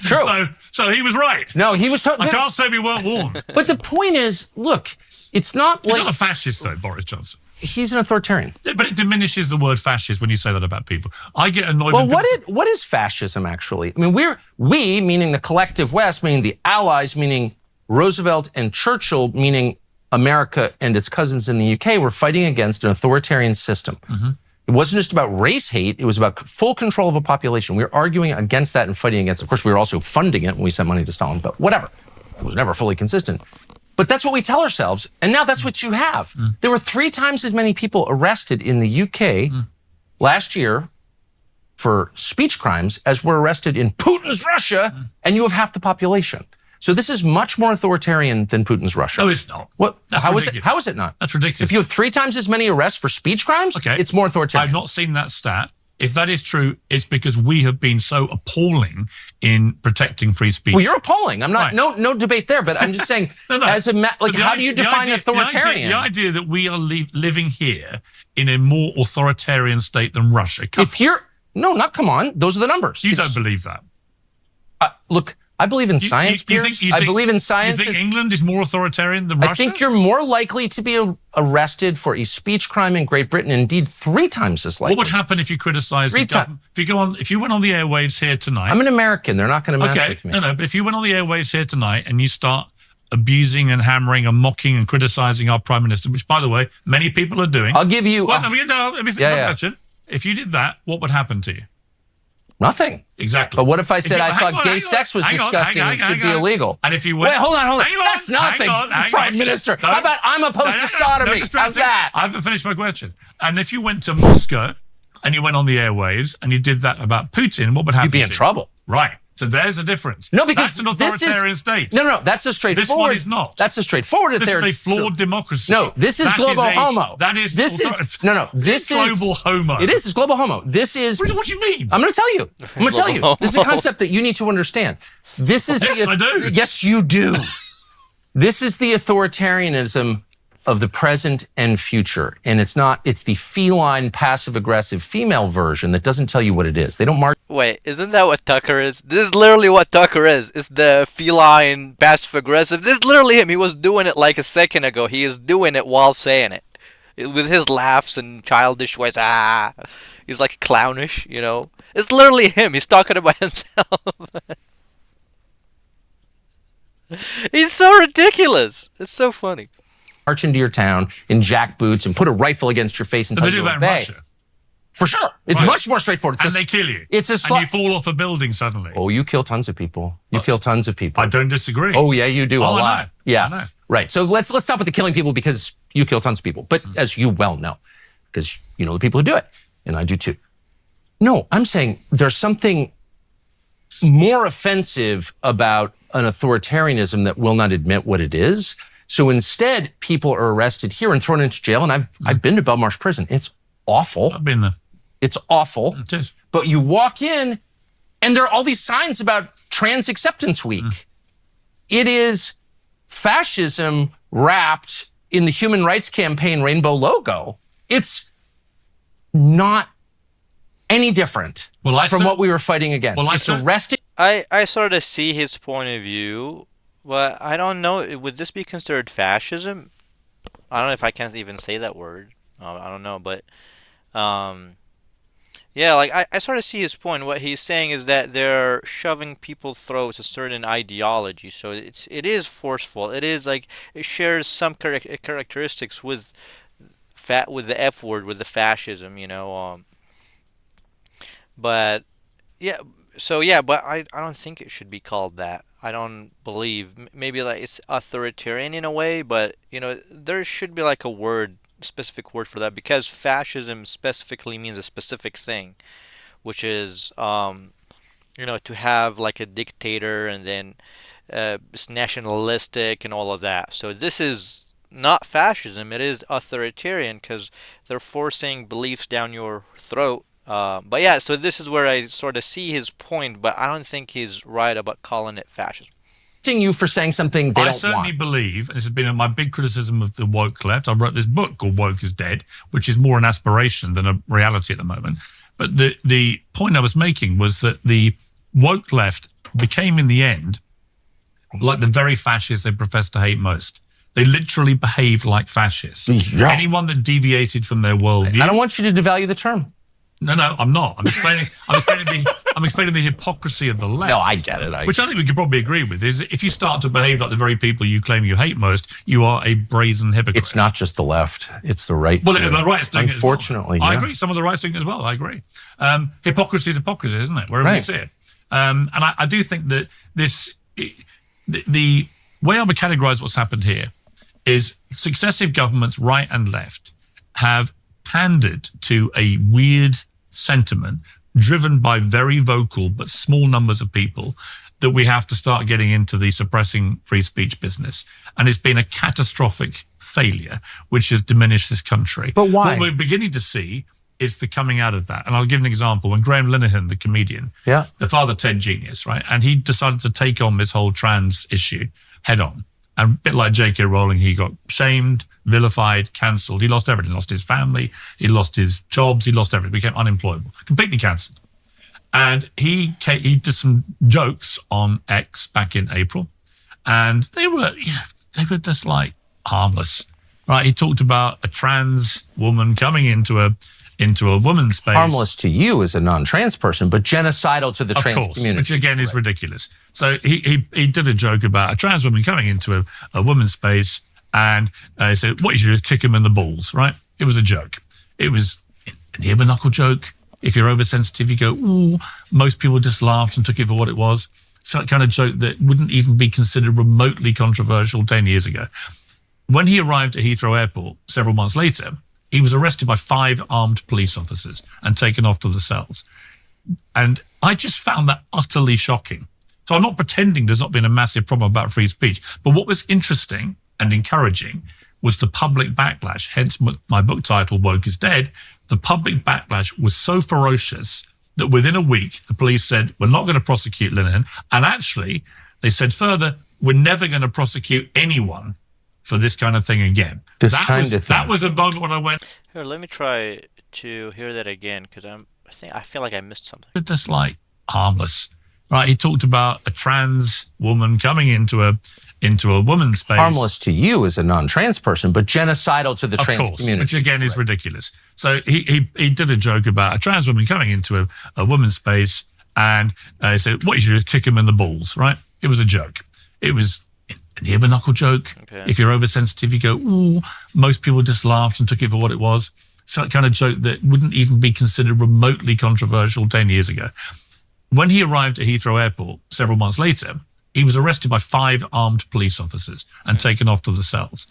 True. So he was right. No, he was. I can't say we weren't warned. But the point is, look, it's not He's like not a fascist, though, Boris Johnson. he's an authoritarian. Yeah, but it diminishes the word fascist when you say that about people. I get annoyed Well, when people what is fascism actually? I mean, we meaning the collective West, meaning the Allies, meaning Roosevelt and Churchill, meaning America and its cousins in the UK, were fighting against an authoritarian system. Mm-hmm. It wasn't just about race hate. It was about full control of a population. We were arguing against that and fighting against it. Of course, we were also funding it when we sent money to Stalin, but whatever. It was never fully consistent. But that's what we tell ourselves. And now that's what you have. There were 3 times as many people arrested in the UK last year for speech crimes as were arrested in Putin's Russia, and you have half the population. So this is much more authoritarian than Putin's Russia. No, it's not. What? That's How is it? ridiculous. How is it not? That's ridiculous. If you have 3 times as many arrests for speech crimes, Okay. it's more authoritarian. I've not seen that stat. If that is true, it's because we have been so appalling in protecting free speech. Well, you're appalling. I'm not. Right. No debate there. But I'm just saying, No. as a But the how do you idea- define the idea- authoritarian? The idea that we are living here in a more authoritarian state than Russia. If you're not come on, those are the numbers. You don't believe that. Look, I believe in science, Piers. I believe in science. You think England is more authoritarian than Russia? I think you're more likely to be arrested for a speech crime in Great Britain, indeed 3 times as likely. What would happen if you criticised the government? If you went on the airwaves here tonight... I'm an American. They're not going to mess with me. No, but if you went on the airwaves here tonight and you start abusing and hammering and mocking and criticising our Prime Minister, which, by the way, many people are doing... I'll give you... Let me finish my question. If you did that, what would happen to you? Nothing. Exactly. But what if I said I thought gay sex was disgusting and should be illegal? And if you went... Wait, hold on. That's nothing, Prime Minister. How about I'm opposed to sodomy? How's that? I haven't finished my question. And if you went to Moscow and you went on the airwaves and you did that about Putin, what would happen to you? You'd be in trouble. Right. So there's a difference. No, because that's an authoritarian state. No, that's a straightforward. This one is not. That's a straightforward. This is a flawed democracy. No, this is global homo. This is global homo. It is. It's global homo. This is. What do you mean? I'm going to tell you. This is a concept that you need to understand. This is yes, I do. Yes, you do. This is the authoritarianism of the present and future, and it's the feline, passive-aggressive female version that doesn't tell you what it is. They don't mark. Wait, isn't that what Tucker is? This is literally what Tucker is. It's the feline, passive-aggressive. This is literally him. He was doing it like a second ago. He is doing it while saying it. With his laughs and childish ways. He's like clownish, you know. It's literally him. He's talking about himself. He's so ridiculous. It's so funny. March into your town in jack boots and put a rifle against your face and tell you to obey. Russia. For sure. It's much more straightforward. They kill you. And you fall off a building suddenly. Oh, you kill tons of people. You kill tons of people. I don't disagree. Oh, yeah, you do a lot. I know. Yeah. I know. Right. So let's stop with the killing people because you kill tons of people. But as you well know, because you know the people who do it, and I do too. No, I'm saying there's something more offensive about an authoritarianism that will not admit what it is. So instead, people are arrested here and thrown into jail. And I've been to Belmarsh Prison. It's awful. I've been there. It's awful. It is. But you walk in, and there are all these signs about Trans Acceptance Week. It is fascism wrapped in the Human Rights Campaign rainbow logo. It's not any different from what we were fighting against. It's arresting. I sort of see his point of view. Well, I don't know. Would this be considered fascism? I don't know if I can even say that word. I don't know, but yeah, like I sort of see his point. What he's saying is that they're shoving people's throats a certain ideology, so it is forceful. It is like it shares some characteristics with the F word, with the fascism, you know. But yeah. So yeah, but I don't think it should be called that. I don't believe. Maybe like it's authoritarian in a way, but you know there should be like a specific word for that, because fascism specifically means a specific thing, which is you know, to have like a dictator and then it's nationalistic and all of that. So this is not fascism; it is authoritarian because they're forcing beliefs down your throat. But yeah, so this is where I sort of see his point, but I don't think he's right about calling it fascism. You for saying something they don't want. I certainly believe, and this has been my big criticism of the woke left. I wrote this book called Woke is Dead, which is more an aspiration than a reality at the moment. But the point I was making was that the woke left became, in the end, like the very fascists they profess to hate most. They literally behaved like fascists. Yeah. Anyone that deviated from their worldview. I don't want you to devalue the term. No, I'm not. I'm explaining the hypocrisy of the left. No, I get it. Which I think we could probably agree with. Is if you start to behave like the very people you claim you hate most, you are a brazen hypocrite. It's not just the left; it's the right. Well, the right's doing unfortunately, it as well. I agree. Some of the right's doing it as well. I agree. Hypocrisy is hypocrisy, isn't it? Wherever you see it. And I do think that the way I would categorize what's happened here is successive governments, right and left, have pandered to a weird sentiment driven by very vocal but small numbers of people that we have to start getting into the suppressing free speech business. And it's been a catastrophic failure, which has diminished this country. But why? What we're beginning to see is the coming out of that. And I'll give an example. When Graham Linehan, the comedian, the father Ted genius, right? And he decided to take on this whole trans issue head on. And a bit like J.K. Rowling, he got shamed, vilified, cancelled. He lost everything. He lost his family. He lost his jobs. He lost everything. Became unemployable. Completely cancelled. And he did some jokes on X back in April, and they were just like harmless, right? He talked about a trans woman coming into a woman's space. Harmless to you as a non-trans person, but genocidal to the trans community. Which again is ridiculous. So he did a joke about a trans woman coming into a woman's space, and he said, "What you should do is kick him in the balls," right? It was a joke. It was an ear knuckle joke. If you're oversensitive, you go, ooh. Most people just laughed and took it for what it was. It's that kind of joke that wouldn't even be considered remotely controversial 10 years ago. When he arrived at Heathrow Airport several months later, he was arrested by 5 armed police officers and taken off to the cells. And I just found that utterly shocking. So I'm not pretending there's not been a massive problem about free speech. But what was interesting and encouraging was the public backlash, hence my book title, Woke is Dead. The public backlash was so ferocious that within a week, the police said, we're not going to prosecute Linehan. And actually, they said further, we're never going to prosecute anyone for this kind of thing again. That was a moment when I went... Here, let me try to hear that again, because I feel like I missed something. It's just like harmless, right? He talked about a trans woman coming into a woman's space. Harmless to you as a non-trans person, but genocidal to the trans community. Which again is ridiculous. So he did a joke about a trans woman coming into a woman's space, and he said, "What you should do is kick him in the balls," right? It was a joke. It was an ear knuckle joke. Okay. If you're oversensitive, you go, ooh. Most people just laughed and took it for what it was. It's that kind of joke that wouldn't even be considered remotely controversial 10 years ago. When he arrived at Heathrow Airport several months later, he was arrested by 5 armed police officers and taken off to the cells.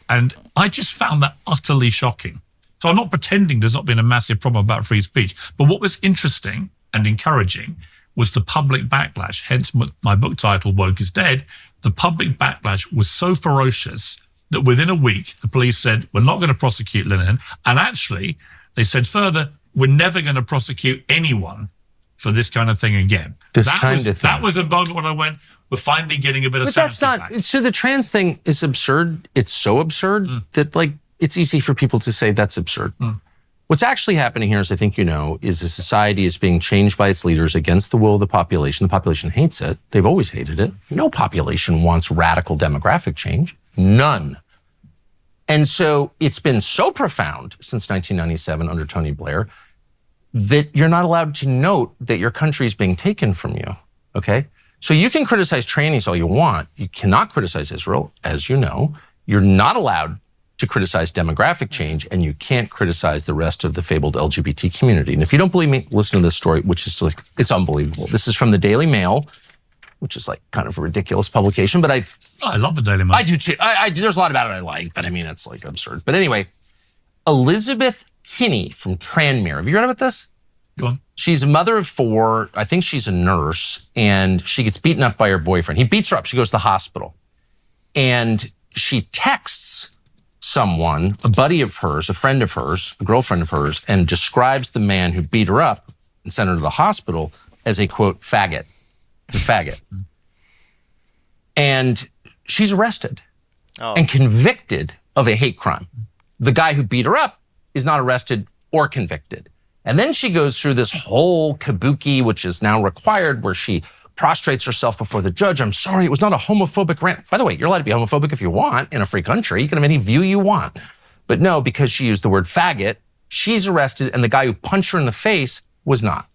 And I just found that utterly shocking. So I'm not pretending there's not been a massive problem about free speech. But what was interesting and encouraging was the public backlash, hence my book title, Woke is Dead. The public backlash was so ferocious that within a week, the police said, we're not going to prosecute Linehan. And actually, they said further, we're never going to prosecute anyone for this kind of thing again. That was a moment when I went, we're finally getting a bit of sanity back. So the trans thing is absurd. It's so absurd that it's easy for people to say that's absurd. What's actually happening here, as I think you know, is a society is being changed by its leaders against the will of the population. The population hates it. They've always hated it. No population wants radical demographic change. None. And so it's been so profound since 1997 under Tony Blair that you're not allowed to note that your country is being taken from you, okay? So you can criticize trannies all you want. You cannot criticize Israel, as you know. You're not allowed to criticize demographic change, and you can't criticize the rest of the fabled LGBT community. And if you don't believe me, listen to this story, which is it's unbelievable. This is from the Daily Mail, which is kind of a ridiculous publication, but I love the Daily Mail. I do too. There's a lot about it I like, but it's absurd. But anyway, Elizabeth Kinney from Tranmere. Have you read about this? Go on. She's a mother of 4. I think she's a nurse, and she gets beaten up by her boyfriend. He beats her up. She goes to the hospital, and she texts someone, a buddy of hers, a friend of hers, a girlfriend of hers, and describes the man who beat her up and sent her to the hospital as a, quote, faggot. The faggot. And she's arrested and convicted of a hate crime. The guy who beat her up is not arrested or convicted. And then she goes through this whole kabuki, which is now required, where she prostrates herself before the judge. I'm sorry, it was not a homophobic rant. By the way, you're allowed to be homophobic if you want in a free country. You can have any view you want. But no, because she used the word faggot, she's arrested, and the guy who punched her in the face was not.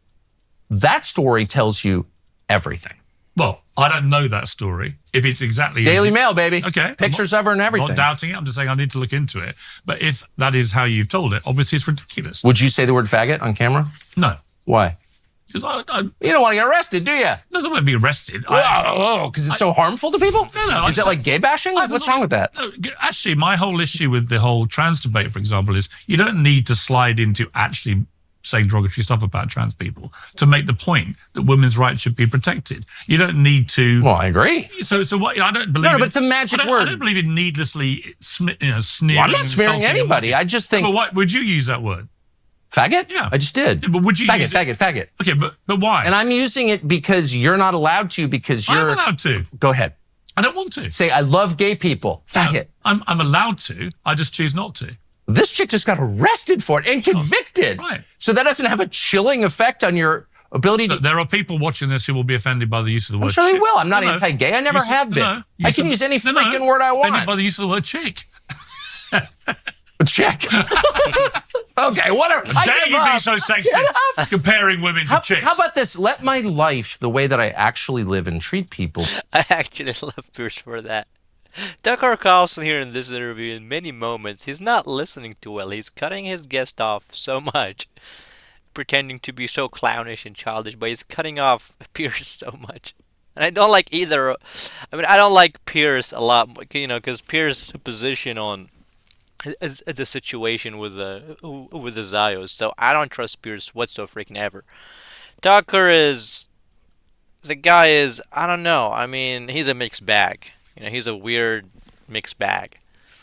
That story tells you everything. Well, I don't know that story. If it's exactly... Daily Mail, baby. Okay. Pictures of her and everything. I'm not doubting it. I'm just saying I need to look into it. But if that is how you've told it, obviously it's ridiculous. Would you say the word faggot on camera? No. Why? Because you don't want to get arrested, do you? Doesn't want to be arrested. Because it's so harmful to people? No. Is it like gay bashing? What's wrong with that? No, actually, my whole issue with the whole trans debate, for example, is you don't need to slide into actually saying derogatory stuff about trans people to make the point that women's rights should be protected. You don't need to... Well, I agree. So what? I don't believe... No, but it's a magic word. I don't believe in needlessly sneering. Well, I'm not smearing anybody. I just think... But what, would you use that word? Faggot? Yeah. I just did. Yeah, but would you faggot, use it? Faggot. Okay, but why? And I'm using it because you're not allowed to, because you're... I'm allowed to. Go ahead. I don't want to. Say, I love gay people. Faggot. I'm allowed to. I just choose not to. This chick just got arrested for it and convicted. Right. So that doesn't have a chilling effect on your ability to. There are people watching this who will be offended by the use of the word I'm sure they chick. will. I'm not No, anti-gay. I never use- have been. no, I can use any freaking word I Offended want. by the use of the word chick. Check. Okay, whatever. I Dare give you be up. so sexist comparing women to chicks? How about this? Let my life, the way that I actually live and treat people. I actually love Pierce for that. Tucker Carlson here in this interview, in many moments, he's not listening too well. He's cutting his guest off so much, pretending to be so clownish and childish, but he's cutting off Pierce so much. And I don't like either. I mean, I don't like Pierce a lot, because Pierce's position on the situation with the Zios. So I don't trust Pierce whatsoever freaking ever. Tucker the guy is, I don't know. I mean, he's a mixed bag. He's a weird mixed bag.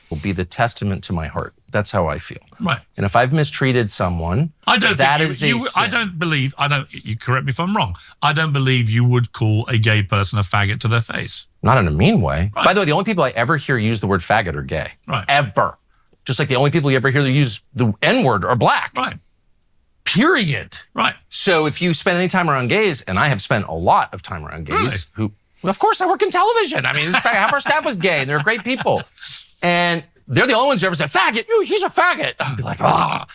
Will be the testament to my heart. That's how I feel. Right. And if I've mistreated someone, I don't that think is you, a sin. I don't believe. You correct me if I'm wrong. I don't believe you would call a gay person a faggot to their face. Not in a mean way. Right. By the way, the only people I ever hear use the word faggot are gay. Right. Ever. Just like the only people you ever hear that use the N-word are black. Right. Period. Right. So if you spend any time around gays, and I have spent a lot of time around gays, Really? who, well, of course, I work in television. I mean, in fact, half our staff was gay, and they're great people. And they're the only ones who ever said, faggot, he's a faggot. I'd be like, ah.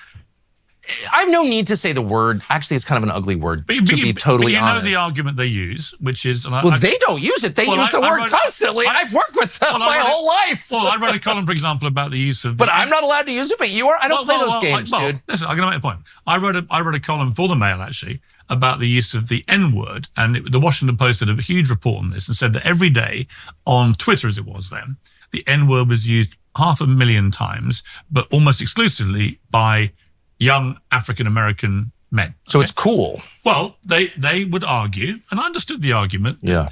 I have no need to say the word. Actually, it's kind of an ugly word, to be totally but you honest. know the argument they use, which is... Well, they don't use it. They use the word constantly. I've worked with them my whole life. Well, I wrote a column, for example, about the use of... But I'm not allowed to use it, but you are. I don't play those games, dude. Listen, I'm going to make a point. I wrote a column for the Mail, actually, about the use of the N-word, and the Washington Post did a huge report on this and said that every day on Twitter, as it was then, the N-word was used 500,000 times, but almost exclusively by young African-American men. So it's cool. Well, they would argue, and I understood the argument. Yeah.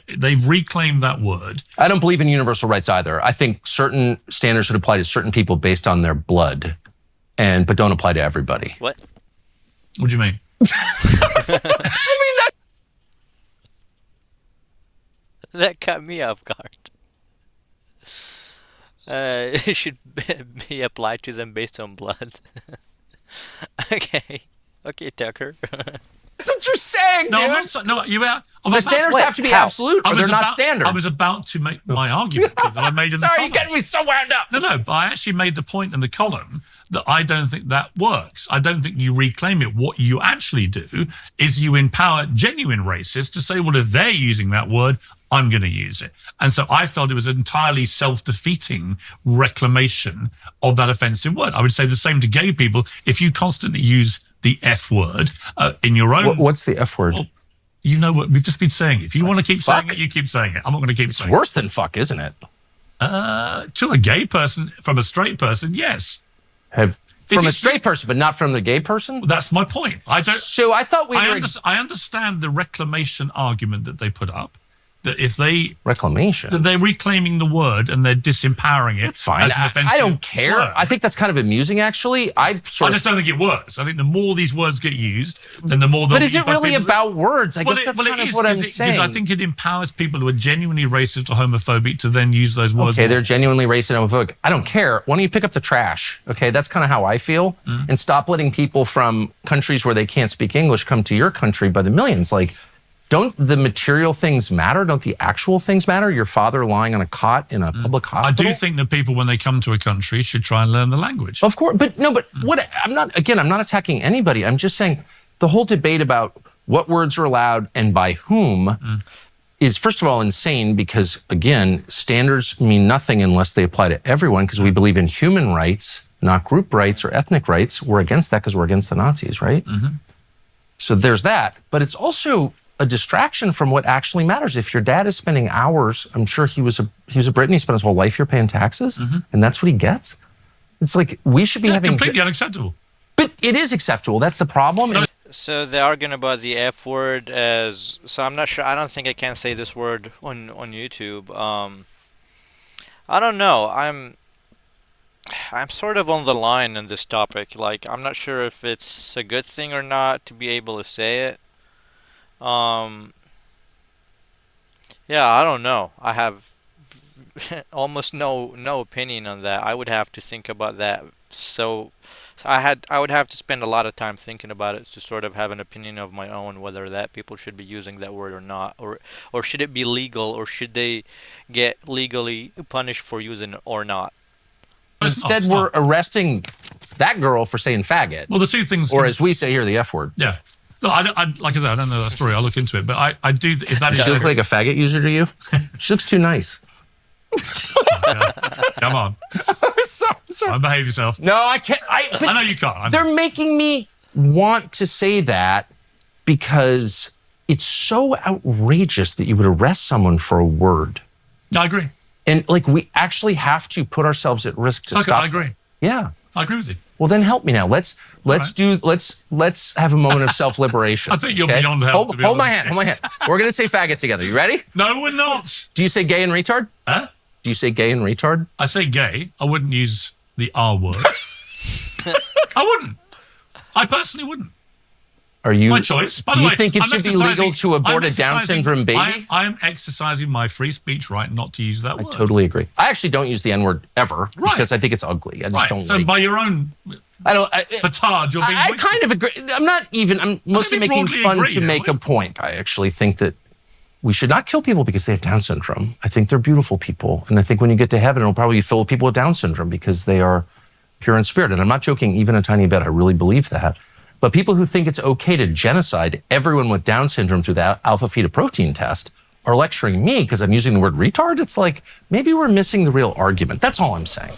They've reclaimed that word. I don't believe in universal rights either. I think certain standards should apply to certain people based on their blood, but don't apply to everybody. What? What do you mean? That cut me off guard. It should be applied to them based on blood. Okay, Tucker. That's what you're saying, No, dude. I'm not, no, you are. The standards have to be absolute, or they're not standard. I was about to make my argument that I made in the Sorry, column. you're getting me so wound up. No, but I actually made the point in the column that I don't think that works. I don't think you reclaim it. What you actually do is you empower genuine racists to say, well, if they're using that word, I'm going to use it. And so I felt it was an entirely self-defeating reclamation of that offensive word. I would say the same to gay people. If you constantly use the F word in your own... What's the F word? Well, you know what? We've just been saying it. If you want to keep Fuck. saying it, you keep saying it. I'm not going to keep saying It's worse than fuck, isn't it? it. To a gay person, from a straight person, yes. From a straight person, but not from the gay person? That's my point. I don't... So I thought I understand the reclamation argument that they put up. That if they reclamation, that they're reclaiming the word and they're disempowering it. It's fine. As an offensive I don't care. slur. I think that's kind of amusing, actually. I just don't think it works. I think the more these words get used, then the more. But is it really about words? I guess that's kind of what I'm saying. Because I think it empowers people who are genuinely racist or homophobic to then use those words. Okay, they're genuinely racist and homophobic. I don't care. Why don't you pick up the trash? Okay, that's kind of how I feel, and stop letting people from countries where they can't speak English come to your country by the millions. Like, don't the material things matter? Don't the actual things matter? Your father lying on a cot in a public hospital? I do think that people, when they come to a country, should try and learn the language. Of course, but what? I'm not attacking anybody. I'm just saying the whole debate about what words are allowed and by whom is, first of all, insane because, again, standards mean nothing unless they apply to everyone because we believe in human rights, not group rights or ethnic rights. We're against that because we're against the Nazis, right? So there's that. But it's also a distraction from what actually matters. If your dad is spending hours, I'm sure he was a Briton, he spent his whole life here paying taxes, and that's what he gets. It's like we should be having completely unacceptable. But it is acceptable. That's the problem. So they're arguing about the F word as. So I'm not sure. I don't think I can say this word on YouTube. I don't know. I'm sort of on the line in this topic. Like, I'm not sure if it's a good thing or not to be able to say it. Yeah, I don't know. I have almost no opinion on that. I would have to think about that so I would have to spend a lot of time thinking about it to sort of have an opinion of my own whether that people should be using that word or not, or should it be legal, or should they get legally punished for using it or not. Instead, we're arresting that girl for saying faggot. Well, the two things, or as we say here, the F word. Yeah. No, like I said, I don't know that story. I'll look into it, but I do. If that Does is, she look like a faggot user to you? She looks too nice. Come on, sorry. behave yourself. No, I can't. I know you can't. They're making me want to say that because it's so outrageous that you would arrest someone for a word. I agree. And like we actually have to put ourselves at risk to stop. I agree. Yeah. I agree with you. Well, then help me now. Let's have a moment of self-liberation. I think you're beyond help. Hold my hand. We're gonna say faggot together. You ready? No, we're not. Do you say gay and retard? Huh? Do you say gay and retard? I say gay. I wouldn't use the R word. I wouldn't. I personally wouldn't. Are you? My choice. By do the you way, think it should be legal to abort a Down syndrome baby? I am exercising my free speech right not to use that word. I totally agree. I actually don't use the N word ever because I think it's ugly. I just don't so like. by your own petard, you're being. I kind of agree. I'm mostly making fun to make a point. I actually think that we should not kill people because they have Down syndrome. I think they're beautiful people, and I think when you get to heaven, it'll probably be filled with people with Down syndrome because they are pure in spirit. And I'm not joking even a tiny bit. I really believe that. But people who think it's okay to genocide everyone with Down syndrome through that alpha-fetoprotein test are lecturing me because I'm using the word retard. It's like, maybe we're missing the real argument. That's all I'm saying.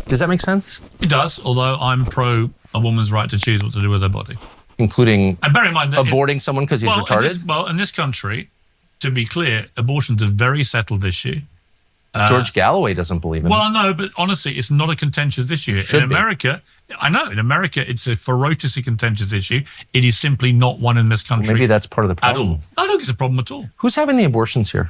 Does that make sense? It does, although I'm pro a woman's right to choose what to do with her body. Including and bear in mind that aborting someone because he's retarded? In this country, to be clear, abortion's a very settled issue. George Galloway doesn't believe in it. Well, no, but honestly, it's not a contentious issue. In America, I know, in America, it's a ferociously contentious issue. It is simply not one in this country. Well, maybe that's part of the problem. At all. I don't think it's a problem at all. Who's having the abortions here?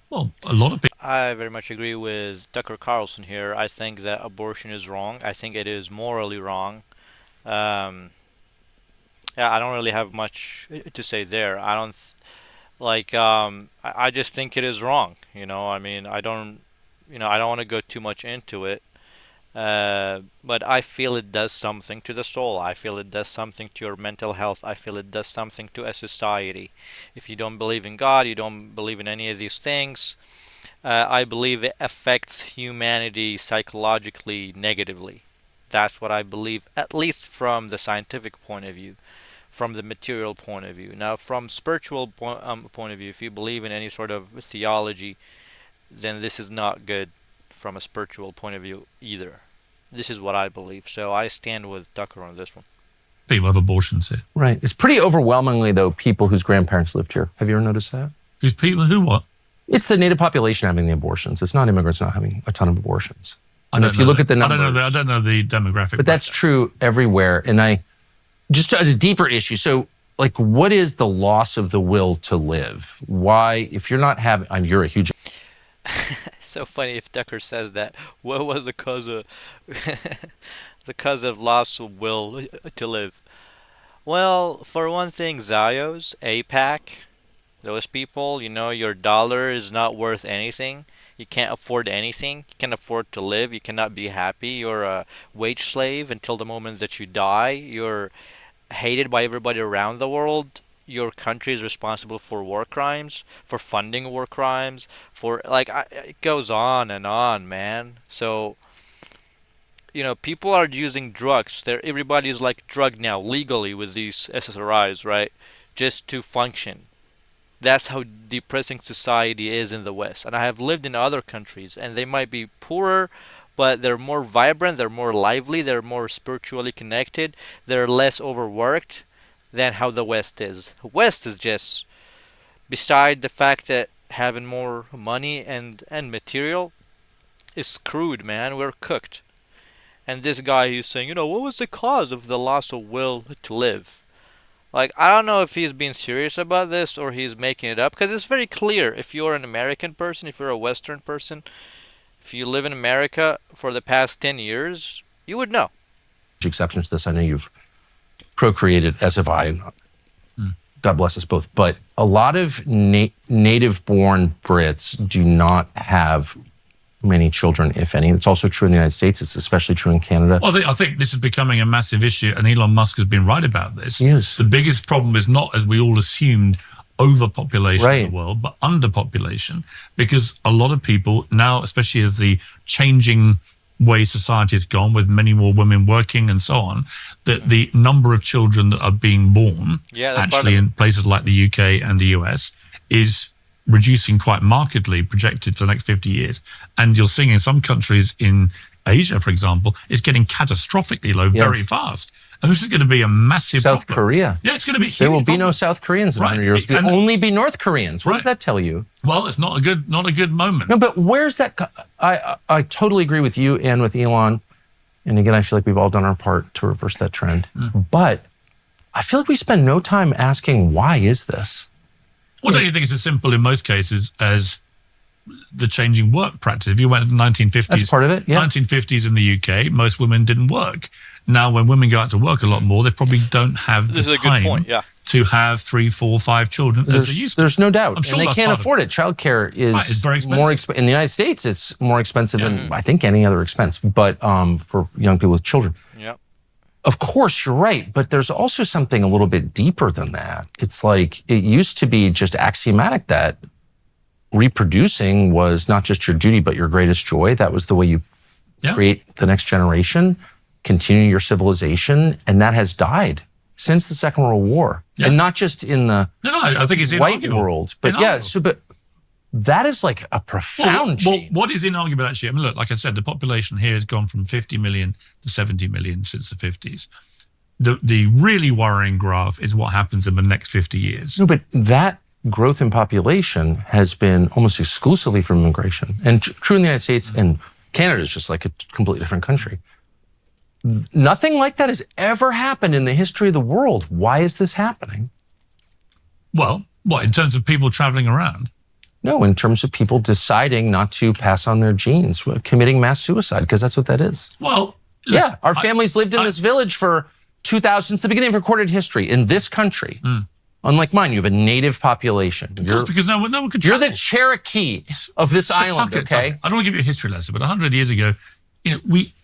Well, a lot of people. I very much agree with Tucker Carlson here. I think that abortion is wrong. I think it is morally wrong. Yeah, I don't really have much to say there. I don't... I just think it is wrong. I mean, I don't want to go too much into it. But I feel it does something to the soul. I feel it does something to your mental health. I feel it does something to a society. If you don't believe in God, you don't believe in any of these things, I believe it affects humanity psychologically negatively. That's what I believe, at least from the scientific point of view. From the material point of view. Now, from spiritual point of view, if you believe in any sort of theology, then this is not good from a spiritual point of view either. This is what I believe. So I stand with Tucker on this one. People have abortions here. Right. It's pretty overwhelmingly, though, people whose grandparents lived here. Have you ever noticed that? Whose people? Who what? It's the native population having the abortions. It's not immigrants not having a ton of abortions. And if you look at the numbers... I don't know the demographic. But that's true everywhere. And just a deeper issue. So, what is the loss of the will to live? Why, if you're not having, you're a huge... It's so funny if Tucker says that. What was the cause of loss of will to live? Well, for one thing, Zios, APAC, those people, your dollar is not worth anything. You can't afford anything. You can't afford to live. You cannot be happy. You're a wage slave until the moment that you die. You're hated by everybody around the world. Your country is responsible for war crimes, for funding war crimes, it goes on and on, man. So, people are using drugs. Everybody's drugged now legally with these SSRIs, right? Just to function. That's how depressing society is in the West. And I have lived in other countries, and they might be poorer, but they're more vibrant, they're more lively, they're more spiritually connected, they're less overworked than how the West is. The West is just, beside the fact that having more money and material is screwed, man. We're cooked. And this guy, he's saying, what was the cause of the loss of will to live? I don't know if he's being serious about this or he's making it up, because it's very clear. If you're an American person, if you're a Western person, if you live in America for the past 10 years, you would know. Exception to this, I know you've procreated, as have I. God bless us both. But a lot of native-born Brits do not have many children, if any. It's also true in the United States. It's especially true in Canada. Well, I think this is becoming a massive issue, and Elon Musk has been right about this. Yes. The biggest problem is not, as we all assumed, overpopulation Right. in the world, but underpopulation, because a lot of people now, especially as the changing way society has gone with many more women working and so on, that the number of children that are being born Yeah, that's actually part of in places like the UK and the US is reducing quite markedly, projected for the next 50 years. And you're seeing in some countries in Asia, for example, it's getting catastrophically low very fast. And this is going to be a massive South problem. Korea. Yeah, it's going to be a huge There will be problem. no South Koreans in 100 years. There And- will only be North Koreans. What does Right. that tell you? Well, it's not a good moment. No, but where's that? I totally agree with you and with Elon. And again, I feel like we've all done our part to reverse that trend. But I feel like we spend no time asking, why is this? Well, don't you think it's as simple in most cases as the changing work practice? If you went to the 1950s, That's part of it, yeah. 1950s in the UK, most women didn't work. Now, when women go out to work a lot more, they probably don't have the This is a good time point, yeah. to have 3, 4, 5 children as they used to. There's no doubt. I'm sure and they that's can't part of afford it. Childcare is Right, it's very more expensive. in the United States. It's more expensive than I think any other expense. But for young people with children, Yeah. of course you're right. But there's also something a little bit deeper than that. It's like it used to be just axiomatic that reproducing was not just your duty but your greatest joy. That was the way you Yeah. create the next generation, continue your civilization, and that has died since the Second World War, Yeah. and not just in the No, I think it's white inarguable. world. But yeah, Inarguable. but that is like a profound Well, change. what is inarguable actually? I mean, look, like I said, the population here has gone from 50 million to 70 million since the 50s. The really worrying graph is what happens in the next 50 years. No, but that growth in population has been almost exclusively from immigration, and true in the United States, and Canada is just like a completely different country. Nothing like that has ever happened in the history of the world. Why is this happening? Well, what, in terms of people traveling around? No, in terms of people deciding not to pass on their genes, committing mass suicide, because that's what that is. Well, Yeah, our families lived in this village for 2,000, since the beginning of recorded history in this country. Unlike mine, you have a native population. Just because no one could You're travel. the Cherokee of this island, Tuck it, okay? Tuck it. I don't want to give you a history lesson, but 100 years ago,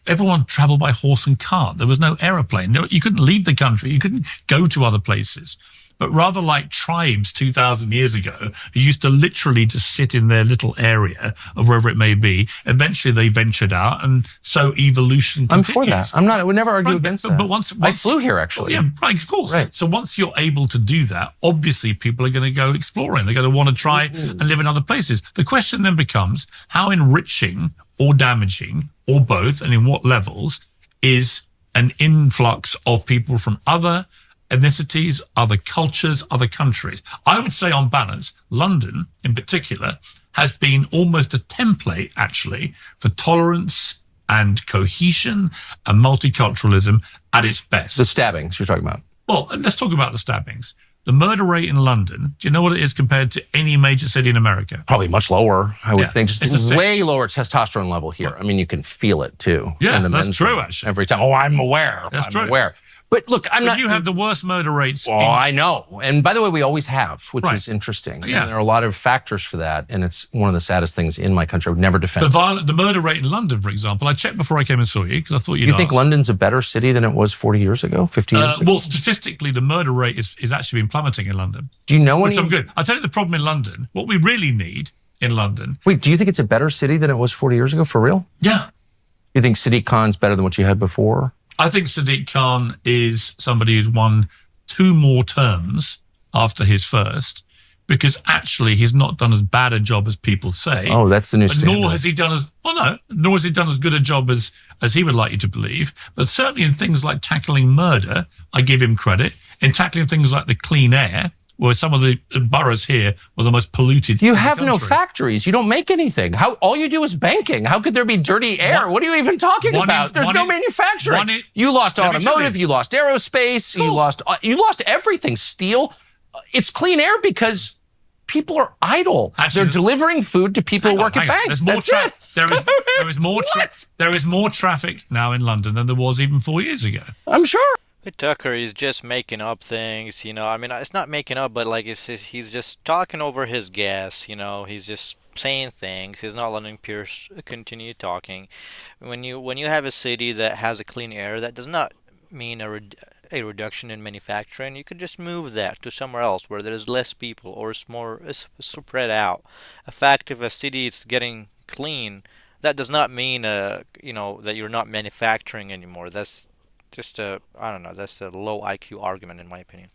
everyone traveled by horse and cart. There was no aeroplane. You couldn't leave the country. You couldn't go to other places. But rather like tribes 2,000 years ago, who used to literally just sit in their little area of wherever it may be, eventually they ventured out, and so evolution I'm continues. for that. I would never argue Right, against but- that. but once- I flew here, actually. Yeah, right, of course. Right. So once you're able to do that, obviously people are going to go exploring. They're going to want to try and live in other places. The question then becomes how enriching or damaging or both, and in what levels, is an influx of people from other ethnicities, other cultures, other countries. I would say on balance, London in particular has been almost a template actually for tolerance and cohesion and multiculturalism at its best. The stabbings you're talking about. Well, let's talk about the stabbings. The murder rate in London, do you know what it is compared to any major city in America? Probably much lower, I would Yeah, think. it's Just a way lower testosterone level here. I mean, you can feel it too. Yeah, in the that's men's true, room. actually. Every time, I'm aware. That's I'm true. aware. But look, I'm But not. you have the worst murder rates. Oh, I know. And by the way, we always have, which Right. is interesting. Yeah. And there are a lot of factors for that. And it's one of the saddest things in my country. I would never defend the murder rate in London, for example, I checked before I came and saw you because I thought you'd You think ask. London's a better city than it was 40 years ago, 50 years ago? Well, statistically, the murder rate is actually been plummeting in London, Do you know which any? I'm good. I'll tell you the problem in London. What we really need in London. Wait, do you think it's a better city than it was 40 years ago, for real? Yeah. You think Sadiq Khan's better than what you had before? I think Sadiq Khan is somebody who's won 2 more terms after his first, because actually he's not done as bad a job as people say. Oh, that's the new But standard. nor has he done as good a job as he would like you to believe. But certainly in things like tackling murder, I give him credit. In tackling things like the clean air, where some of the boroughs here were the most polluted. You in the have no country. factories. You don't make anything. How all you do is banking. How could there be dirty air? What are you even talking about? There's no manufacturing. You lost Let me tell automotive. You lost aerospace. You lost everything. Steel. It's clean air because people are idle. Actually, They're delivering food to people who work at Hang on. banks. There's more That's it. there is more traffic now in London than there was even 4 years ago. I'm sure. But Tucker is just making up things, I mean, it's not making up, but like he's just talking over his gas, he's just saying things. He's not letting Pierce continue talking. When you have a city that has a clean air, that does not mean a reduction in manufacturing. You could just move that to somewhere else where there is less people or it's more spread out. A fact if a city is getting clean, that does not mean that you're not manufacturing anymore. That's just a I don't know. That's a low IQ argument in my opinion.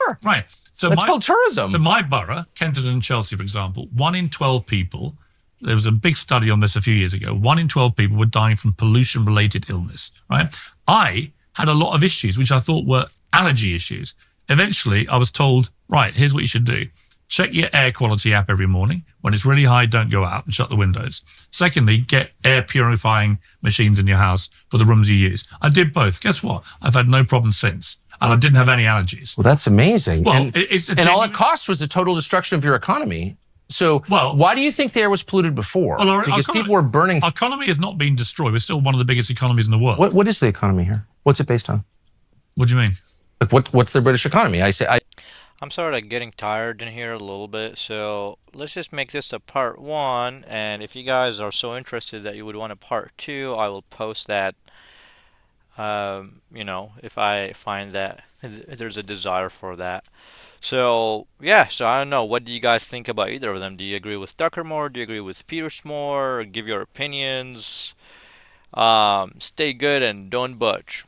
Sure. Right. So That's called tourism. So my borough, Kensington and Chelsea, for example, 1 in 12 people. There was a big study on this a few years ago. 1 in 12 people were dying from pollution-related illness. Right. I had a lot of issues which I thought were allergy issues. Eventually, I was told, right, here's what you should do. Check your air quality app every morning. When it's really high, don't go out and shut the windows. Secondly, get air purifying machines in your house for the rooms you use. I did both. Guess what? I've had no problem since. And I didn't have any allergies. Well, that's amazing. Well, and all it cost was the total destruction of your economy. So why do you think the air was polluted before? Well, because people were burning. Our economy has not been destroyed. We're still one of the biggest economies in the world. What is the economy here? What's it based on? What do you mean? Like what's the British economy? I'm sort of getting tired in here a little bit, so let's just make this a part one. And if you guys are so interested that you would want a part two, I will post that. If I find that there's a desire for that. So yeah, so I don't know. What do you guys think about either of them? Do you agree with Tucker more? Do you agree with Pierce more? Give your opinions. Stay good and don't budge.